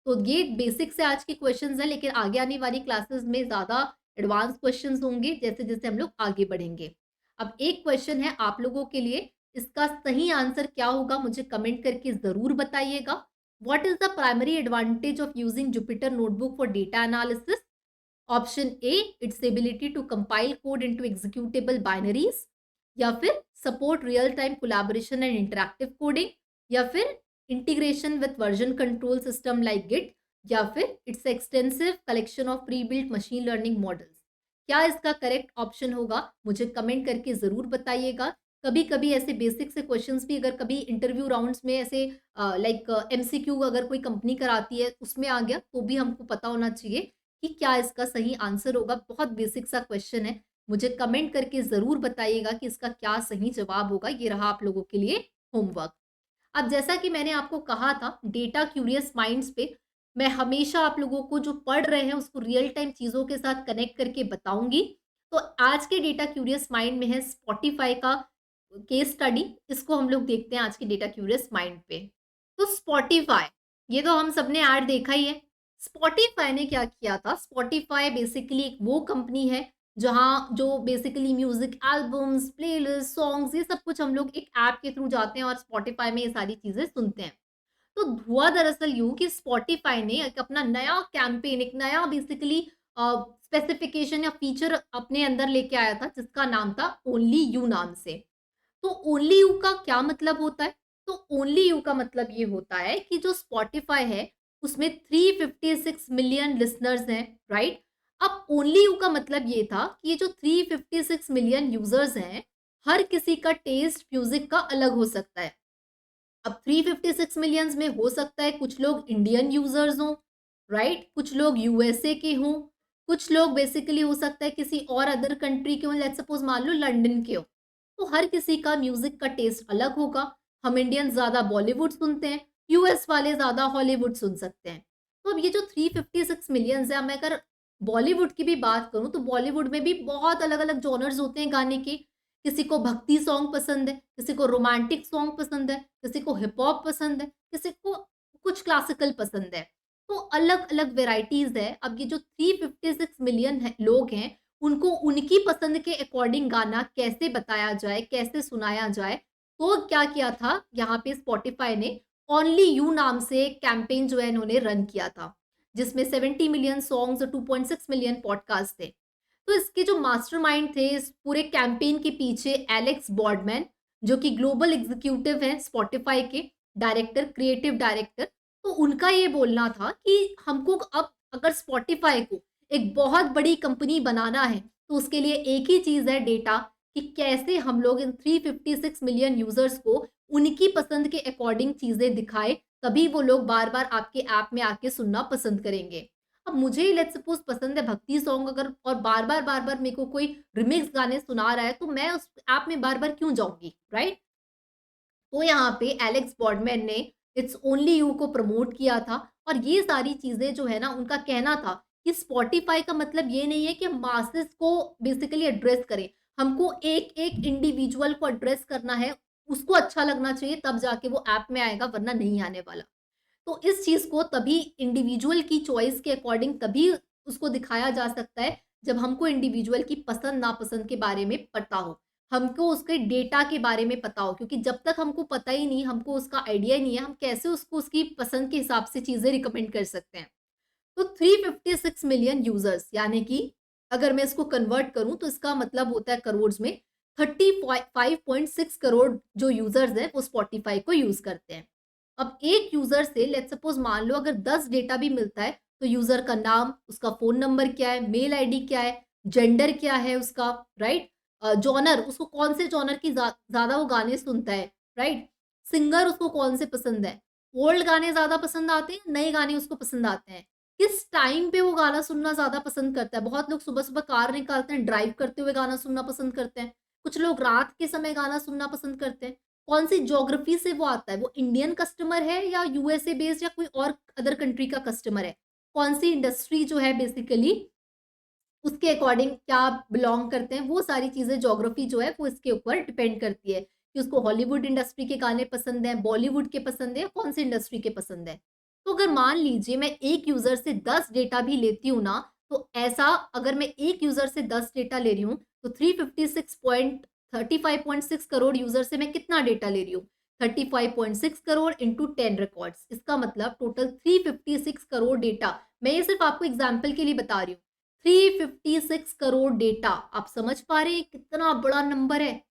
A: तो ये बेसिक से आज के क्वेश्चंस हैं, लेकिन आगे आने वाली क्लासेस में ज़्यादा एडवांस क्वेश्चंस होंगे जैसे-जैसे हम लोग आगे बढ़ेंगे। अब एक क्वेश्चन है आप लोगों के लिए, इसका सही आंसर क्या होगा मुझे कमेंट करके ज़रूर बताइएगा। What is the primary advantage of using Jupyter Notebook for data analysis? Option A, its ability to compile code into executable binaries, या फिर support real-time collaboration and interactive coding, या फिर integration with version control system like Git, या फिर its extensive collection of pre-built machine learning models। क्या इसका करेक्ट ऑप्शन होगा मुझे कमेंट करके ज़रूर बताइएगा। कभी-कभी ऐसे बेसिक से क्वेश्चंस भी अगर कभी इंटरव्यू राउंड्स में ऐसे लाइक एमसीक्यू अगर कोई कंपनी कराती है उसमें आ गया तो भी हमको पता होना चाहिए कि क्या इसका सही आंसर होगा। बहुत बेसिक सा क्वेश्चन है, मुझे कमेंट करके ज़रूर बताइएगा कि इसका क्या सही जवाब होगा। ये रहा आप लोगों के लिए होमवर्क। अब जैसा कि मैंने आपको कहा था डेटा क्यूरियस माइंड्स पे मैं हमेशा आप लोगों को जो पढ़ रहे हैं उसको रियल टाइम चीज़ों के साथ कनेक्ट करके बताऊंगी। तो आज के डेटा क्यूरियस माइंड में है स्पॉटिफाई का केस स्टडी, इसको हम लोग देखते हैं आज के डेटा क्यूरियस माइंड पे। तो स्पॉटिफाई, ये तो हम सबने ऐड देखा ही है। स्पॉटिफाई ने क्या किया था, स्पॉटिफाई बेसिकली एक वो कंपनी है जहाँ जो basically music albums, playlist, songs, ये सब कुछ हम लोग एक ऐप के थ्रू जाते हैं और स्पॉटिफाई में ये सारी चीजें सुनते हैं। तो हुआ दरअसल यूँ कि स्पॉटिफाई ने एक अपना नया कैंपेन, एक नया बेसिकली स्पेसिफिकेशन या फीचर अपने अंदर लेके आया था जिसका नाम था ओनली यू नाम से। तो ओनली यू का क्या मतलब होता है? तो ओनली यू का मतलब ये होता है कि जो स्पॉटिफाई है उसमें 356 मिलियन लिसनर्स हैं, राइट? अब ओनली यू का मतलब ये था कि ये जो 356 मिलियन यूजर्स हैं, हर किसी का टेस्ट म्यूजिक का अलग हो सकता है। अब 356 मिलियंस में हो सकता है कुछ लोग इंडियन यूजर्स हों, राइट? कुछ लोग यूएसए के हों, कुछ लोग बेसिकली हो सकता है किसी और अदर कंट्री के हों, लेट्स सपोज मान लो लंदन के हो। तो हर किसी का म्यूजिक का टेस्ट अलग होगा। हम इंडियंस ज़्यादा बॉलीवुड सुनते हैं, यूएस वाले ज़्यादा हॉलीवुड सुन सकते हैं। तो अब ये जो 356 मिलियंस है, मैं अगर बॉलीवुड की भी बात करूँ तो बॉलीवुड में भी बहुत अलग-अलग जॉनर्स होते हैं गाने के। किसी को भक्ति सॉन्ग पसंद है, किसी को रोमांटिक सॉन्ग पसंद है, किसी को हिप हॉप पसंद है, किसी को कुछ क्लासिकल पसंद है। तो अलग-अलग वैराइटीज़ है। अब ये जो 356 मिलियन है लोग हैं, उनको उनकी पसंद के अकॉर्डिंग गाना कैसे बताया जाए, कैसे सुनाया जाए, तो क्या किया था यहाँ पे स्पॉटिफ़ाई ने ओनली यू नाम से एक कैंपेन जो है इन्होंने रन किया था, जिसमें 70 मिलियन सॉन्ग्स और 2.6 मिलियन पॉडकास्ट थे। तो इसके जो मास्टरमाइंड थे इस पूरे कैंपेन के पीछे एलेक्स बॉर्डमैन, जो कि ग्लोबल एग्जीक्यूटिव हैं स्पॉटिफाई के, डायरेक्टर, क्रिएटिव डायरेक्टर। तो उनका ये बोलना था कि हमको अब अगर स्पॉटिफाई को एक बहुत बड़ी कंपनी बनाना है तो उसके लिए एक ही चीज़ है, डेटा, कि कैसे हम लोग इन 356 मिलियन यूजर्स को उनकी पसंद के अकॉर्डिंग चीज़ें दिखाए, तभी वो लोग बार बार आपके ऐप में आके सुनना पसंद करेंगे। अब मुझे लेट्स सपोज पसंद है भक्ति सॉन्ग, अगर और बार-बार मेरे को कोई रिमिक्स गाने सुना रहा है, तो मैं उस ऐप में बार-बार क्यों जाऊँगी, राइट? तो यहाँ पे एलेक्स बॉर्डमैन ने इट्स ओनली यू को प्रमोट किया था और ये सारी चीज़ें जो है ना, उनका कहना था कि स्पॉटिफ़ाई का मतलब ये नहीं है कि हम मासेस को बेसिकली एड्रेस करें। हमको एक-एक इंडिविजुअल को एड्रेस करना है, उसको अच्छा लगना चाहिए तब जाके वो ऐप में आएगा, वरना नहीं आने वाला। तो इस चीज़ को तभी इंडिविजुअल की चॉइस के अकॉर्डिंग तभी उसको दिखाया जा सकता है, जब हमको इंडिविजुअल की पसंद-नापसंद के बारे में पता हो। हमको उसके डेटा के बारे में पता हो, क्योंकि जब तक हमको पता ही नहीं, हमको उसका आइडिया ही नहीं है, हम कैसे उसको उसकी पसंद के हिसाब से चीज़ें रिकमेंड कर सकते हैं। तो 356 मिलियन यूज़र्स, यानी कि अगर मैं इसको कन्वर्ट करूँ तो इसका मतलब होता है करोड़्स में 35.6 करोड़ जो यूज़र्स हैं वो स्पॉटिफ़ाई को यूज़ करते हैं। अब एक यूज़र से लेट्स सपोज़ मान लो अगर 10 डेटा भी मिलता है, तो यूज़र का नाम, उसका फ़ोन नंबर क्या है, मेल आईडी क्या है, जेंडर क्या है उसका, राइट? जॉनर, उसको कौन से जॉनर की ज़्यादा वो गाने सुनता है, राइट? सिंगर उसको कौन से पसंद है, ओल्ड गाने ज़्यादा पसंद आते हैं, नए गाने उसको पसंद आते हैं। किस टाइम पे वो गाना सुनना ज़्यादा पसंद करता है। बहुत लोग सुबह-सुबह कार निकालते हैं, ड्राइव करते हुए गाना सुनना पसंद करते हैं। कुछ लोग रात के समय गाना सुनना पसंद करते हैं। कौन-सी ज्योग्राफी से वो आता है, वो इंडियन कस्टमर है या यूएसए बेस्ड या कोई और अदर कंट्री का कस्टमर है। कौन-सी इंडस्ट्री जो है बेसिकली उसके अकॉर्डिंग क्या बिलॉन्ग करते हैं, वो सारी चीज़ें ज्योग्राफी जो है वो इसके ऊपर डिपेंड करती है कि उसको हॉलीवुड इंडस्ट्री के गाने पसंद हैं, बॉलीवुड के पसंद है या कौन-सी इंडस्ट्री के पसंद है। तो अगर मान लीजिए मैं एक यूज़र से 10 डेटा भी लेती हूँ ना, तो ऐसा अगर मैं एक यूज़र से 10 डेटा ले रही हूँ, तो 35.6 करोड़ यूज़र से मैं कितना डेटा ले रही हूँ? 35.6 करोड़ इंटू 10 रिकॉर्ड्स, इसका मतलब टोटल 356 करोड़ डेटा। मैं ये सिर्फ़ आपको एग्ज़ाम्पल के लिए बता रही हूँ। 356 करोड़ डेटा, आप समझ पा रहे हैं कितना बड़ा नंबर है,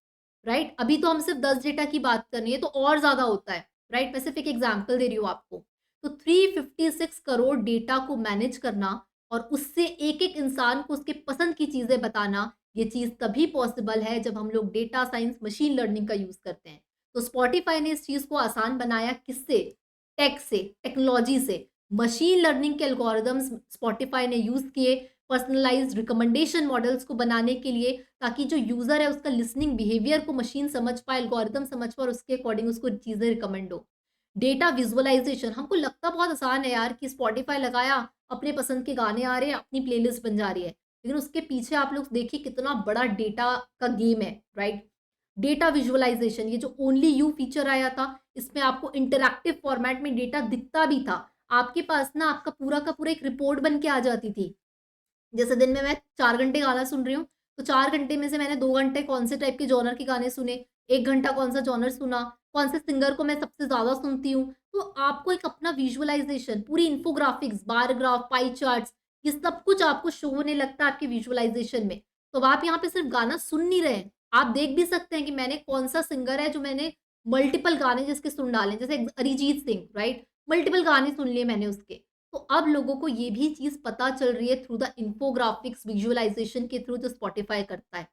A: राइट? अभी तो हम सिर्फ 10 डेटा की बात कर रही है, तो और ज़्यादा होता है, राइट? मैं सिर्फ एक एग्ज़ाम्पल दे रही हूँ आपको। तो 356 करोड़ डेटा को मैनेज करना और उससे एक-एक इंसान को उसके पसंद की चीज़ें बताना, ये चीज़ तभी पॉसिबल है जब हम लोग डेटा साइंस, मशीन लर्निंग का यूज़ करते हैं। तो स्पॉटिफ़ाई ने इस चीज़ को आसान बनाया किससे? टेक से, टेक्नोलॉजी से। मशीन लर्निंग के एल्गोरिदम्स स्पॉटिफ़ाई ने यूज़ किए पर्सनलाइज्ड रिकमेंडेशन मॉडल्स को बनाने के लिए, ताकि जो यूज़र है उसका लिसनिंग बिहेवियर को मशीन समझ पाए, एल्गोरिदम समझ पाए और उसके अकॉर्डिंग उसको चीज़ें रिकमेंड हो। डेटा विजुअलाइज़ेशन, हमको लगता बहुत आसान है यार कि स्पॉटिफ़ाई लगाया, अपने पसंद के गाने आ रहे हैं, अपनी प्लेलिस्ट बन जा रही है। लेकिन उसके पीछे आप लोग देखिए कितना बड़ा डेटा का गेम है, राइट? डेटा विजुअलाइजेशन, ये जो ओनली यू फीचर आया था, इसमें आपको इंटरैक्टिव फॉर्मेट में डेटा दिखता भी था। आपके पास ना आपका पूरा का पूरा एक रिपोर्ट बन के आ जाती थी। जैसे दिन में मैं 4 घंटे गाना सुन रही हूँ, तो 4 घंटे में से मैंने 2 घंटे कौन से टाइप के जॉनर के गाने सुने, 1 घंटा कौन-सा जॉनर सुना, कौन से सिंगर को मैं सबसे ज़्यादा सुनती हूँ। तो आपको एक अपना विजुअलाइज़ेशन, पूरी infographics, bar graph, pie charts, ये सब कुछ आपको शो होने लगता है आपके विजुअलाइज़ेशन में। तो अब आप यहाँ पे सिर्फ गाना सुन नहीं रहे हैं, आप देख भी सकते हैं कि मैंने कौन-सा सिंगर है जो मैंने मल्टीपल गाने जिसके सुन डाले हैं, जैसे अरिजीत सिंह, राइट? मल्टीपल गाने सुन लिए मैंने उसके। तो अब लोगों को ये भी चीज़ पता चल रही है थ्रू द इन्फोग्राफिक्स विजुअलाइजेशन के थ्रू जो स्पॉटिफाई करता है।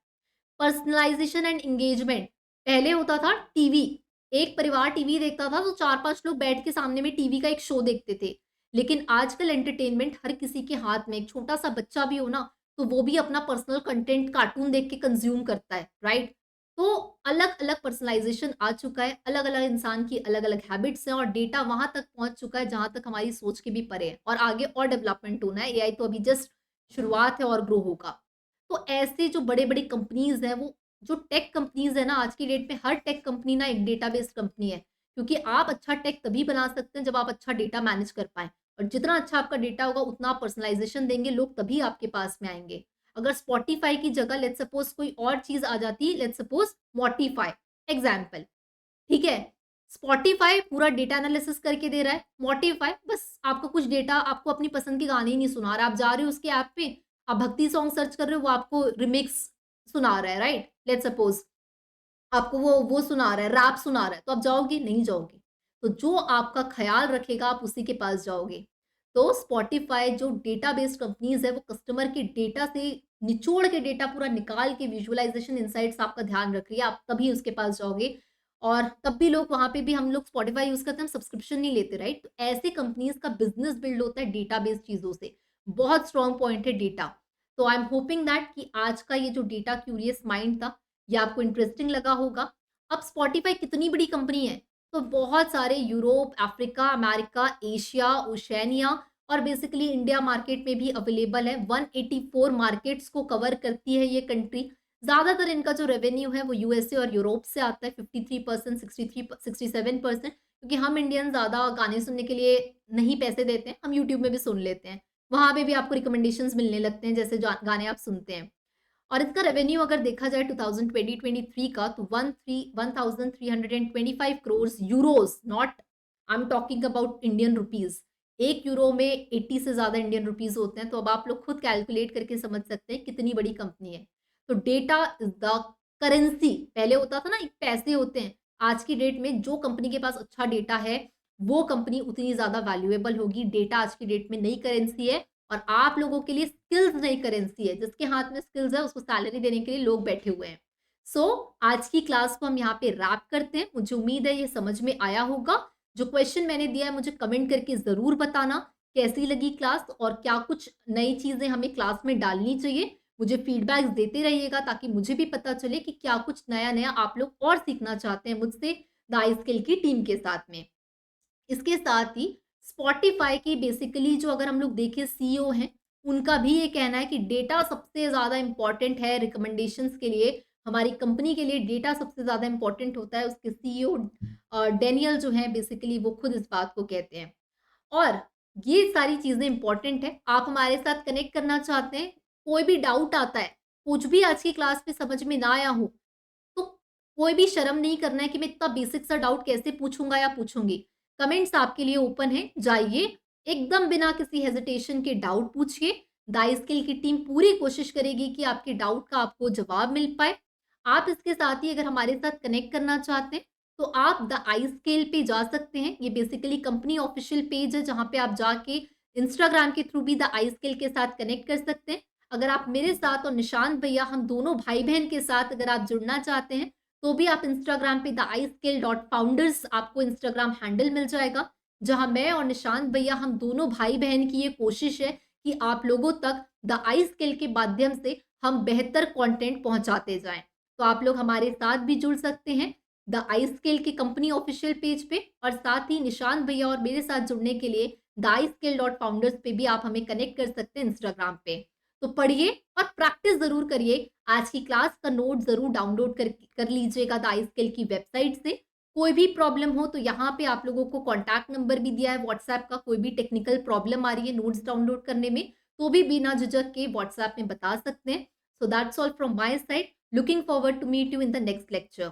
A: पर्सनलाइजेशन एंड एंगेजमेंट, पहले होता था टीवी, एक परिवार टीवी देखता था तो 4-5 लोग बैठ के सामने में टीवी का एक शो देखते थे। लेकिन आजकल एंटरटेनमेंट हर किसी के हाथ में, एक छोटा-सा बच्चा भी हो ना, तो वो भी अपना पर्सनल कंटेंट कार्टून देख के कंज़्यूम करता है, राइट? तो अलग-अलग पर्सनलाइजेशन आ चुका है, अलग-अलग इंसान की अलग-अलग हैबिट्स हैं और डेटा वहाँ तक पहुँच चुका है जहाँ तक हमारी सोच के भी परे है और आगे और डेवलपमेंट होना है। एआई तो अभी जस्ट शुरुआत है और ग्रो होगा। तो ऐसे जो बड़े-बड़ी कंपनीज़ हैं, वो जो टेक कंपनीज़ है ना, आज की डेट में हर टेक कंपनी ना एक डेटाबेस कंपनी है। क्योंकि आप अच्छा टेक तभी बना सकते हैं जब आप अच्छा डेटा मैनेज कर पाएँ और जितना अच्छा आपका डेटा होगा उतना आप पर्सनलाइज़ेशन देंगे, लोग तभी आपके पास में आएँगे। अगर स्पॉटिफ़ाई की जगह लेट्स सपोज़ कोई और चीज़ आ जाती, लेट्स सपोज़ मॉटिफ़ाई, एग्ज़ाम्पल, ठीक है? स्पॉटिफ़ाई पूरा डेटा एनालिसिस करके दे रहा है, मॉटिफ़ाई बस आपको कुछ डेटा, आपको अपनी पसंद के गाने ही नहीं सुना रहा है। आप जा रहे हो उसके ऐप पे, आप भक्ति सॉन्ग सर्च कर रहे हो, वो आपको रिमिक्स सुना रहा है, राइट? लेट्स सपोज़ आपको वो सुना रहा है, रैप सुना रहा है, तो आप जाओगे? नहीं जाओगे। तो जो आपका ख़्याल रखेगा, आप उसी के पास जाओगे। तो स्पॉटिफ़ाई जो डेटाबेस कंपनीज़ है, वो कस्टमर के डेटा से निचोड़ के डेटा पूरा निकाल के विजुअलाइज़ेशन इनसाइट्स आपका ध्यान रख रही है, आप तभी उसके पास जाओगे। और तब भी लोग वहाँ पे भी, हम लोग स्पॉटिफ़ाई यूज़ करते हैं, हम सब्सक्रिप्शन नहीं लेते, राइट? तो ऐसे कंपनीज़ का बिज़नेस बिल्ड होता है डेटाबेस चीज़ों से। बहुत स्ट्रॉन्ग पॉइंट है डेटा। तो आई एम होपिंग दैट कि आज का ये जो डेटा क्यूरियस माइंड था, ये आपको इंटरेस्टिंग लगा होगा। अब स्पॉटिफ़ाई कितनी बड़ी कंपनी है, तो बहुत सारे Europe, Africa, America, Asia, Oceania और बेसिकली इंडिया मार्केट में भी अवेलेबल है। 184 मार्केट्स को कवर करती है ये कंट्री। ज़्यादातर इनका जो रेवेन्यू है वो यूएसए और यूरोप से आता है, 53%, 67%, क्योंकि हम इंडियन ज़्यादा गाने सुनने के लिए नहीं पैसे देते हैं, हम यूट्यूब में भी सुन लेते हैं। वहाँ पे भी आपको रिकमेंडेशंस मिलने लगते हैं जैसे जा गाने आप सुनते हैं। और इसका रेवेन्यू अगर देखा जाए 2020-23 का, तो 1325 crore euros, not I am talking about Indian rupees. 1 euro में 80 से ज़्यादा इंडियन रुपीज़ होते हैं, तो अब आप लोग खुद कैलकुलेट करके समझ सकते हैं कितनी बड़ी कंपनी है। तो डेटा इज़ द करेंसी, पहले होता था ना एक पैसे होते हैं, आज की डेट में जो कंपनी के पास अच्छा डेटा है, वो कंपनी उतनी ज़्यादा वैल्यूएबल होगी। डेटा आज की डेट में नई करेंसी है और आप लोगों के लिए स्किल्स नई करेंसी है। जिसके हाथ में स्किल्स है उसको सैलरी देने के लिए लोग बैठे हुए हैं। सो आज की क्लास को हम यहाँ पे रैप करते हैं। मुझे उम्मीद है ये समझ में आया होगा। जो क्वेश्चन मैंने दिया है मुझे कमेंट करके ज़रूर बताना कैसी लगी क्लास और क्या कुछ नई चीज़ें हमें क्लास में डालनी चाहिए। मुझे फीडबैक्स देते रहिएगा ताकि मुझे भी पता चले कि क्या कुछ नया-नया आप लोग और सीखना चाहते हैं मुझसे द आई स्किल की टीम के साथ में। इसके साथ ही स्पॉटिफ़ाई की बेसिकली जो अगर हम लोग देखें सीईओ हैं, उनका भी ये कहना है कि डेटा सबसे ज़्यादा इम्पोर्टेंट है रिकमेंडेशंस के लिए, हमारी कंपनी के लिए डेटा सबसे ज़्यादा इम्पोर्टेंट होता है। उसके सीईओ डैनियल जो हैं बेसिकली वो खुद इस बात को कहते हैं। और ये सारी चीज़ें इम्पोर्टेंट है। आप हमारे साथ कनेक्ट करना चाहते हैं, कोई भी डाउट आता है, कुछ भी आज की क्लास में समझ में ना आया हो, तो कोई भी शर्म नहीं करना है कि मैं इतना बेसिक सा डाउट कैसे पूछूँगा या पूछूँगी। कमेंट्स आपके लिए ओपन हैं, जाइए, एकदम बिना किसी हेजिटेशन के डाउट पूछिए। द स्किल की टीम पूरी कोशिश करेगी कि आपके डाउट का आपको जवाब मिल पाए। आप इसके साथ ही अगर हमारे साथ कनेक्ट करना चाहते हैं, तो आप द आई स्किल पे जा सकते हैं। ये बेसिकली कंपनी ऑफिशियल पेज है जहाँ पे आप जाके इंस्टाग्राम के थ्रू भी द आई स्किल के साथ कनेक्ट कर सकते हैं। अगर आप मेरे साथ और निशांत भैया, हम दोनों भाई-बहन के साथ अगर आप जुड़ना चाहते हैं, तो भी आप इंस्टाग्राम पे the I skill dot founders आपको इंस्टाग्राम हैंडल मिल जाएगा, जहाँ मैं और निशांत भैया, हम दोनों भाई-बहन की ये कोशिश है कि आप लोगों तक द आई स्किल के माध्यम से हम बेहतर कंटेंट पहुँचाते जाएँ। तो आप लोग हमारे साथ भी जुड़ सकते हैं द आई स्किल की कंपनी ऑफिशियल पेज पे और साथ ही निशांत भैया और मेरे साथ जुड़ने के लिए the I skill dot founders पे भी आप हमें कनेक्ट कर सकते हैं इंस्टाग्राम पे। तो पढ़िए और प्रैक्टिस जरूर करिए। आज की क्लास का नोट जरूर डाउनलोड कर लीजिएगा द आई स्किल की वेबसाइट से। कोई भी प्रॉब्लम हो तो यहाँ पे आप लोगों को कॉन्टैक्ट नंबर भी दिया है व्हाट्सएप का। कोई भी टेक्निकल प्रॉब्लम आ रही है नोट्स डाउनलोड करने में तो भी बिना झिझक के व्हाट्सएप में बता सकते हैं। So that's all from my side. Looking forward to meet you in the next lecture.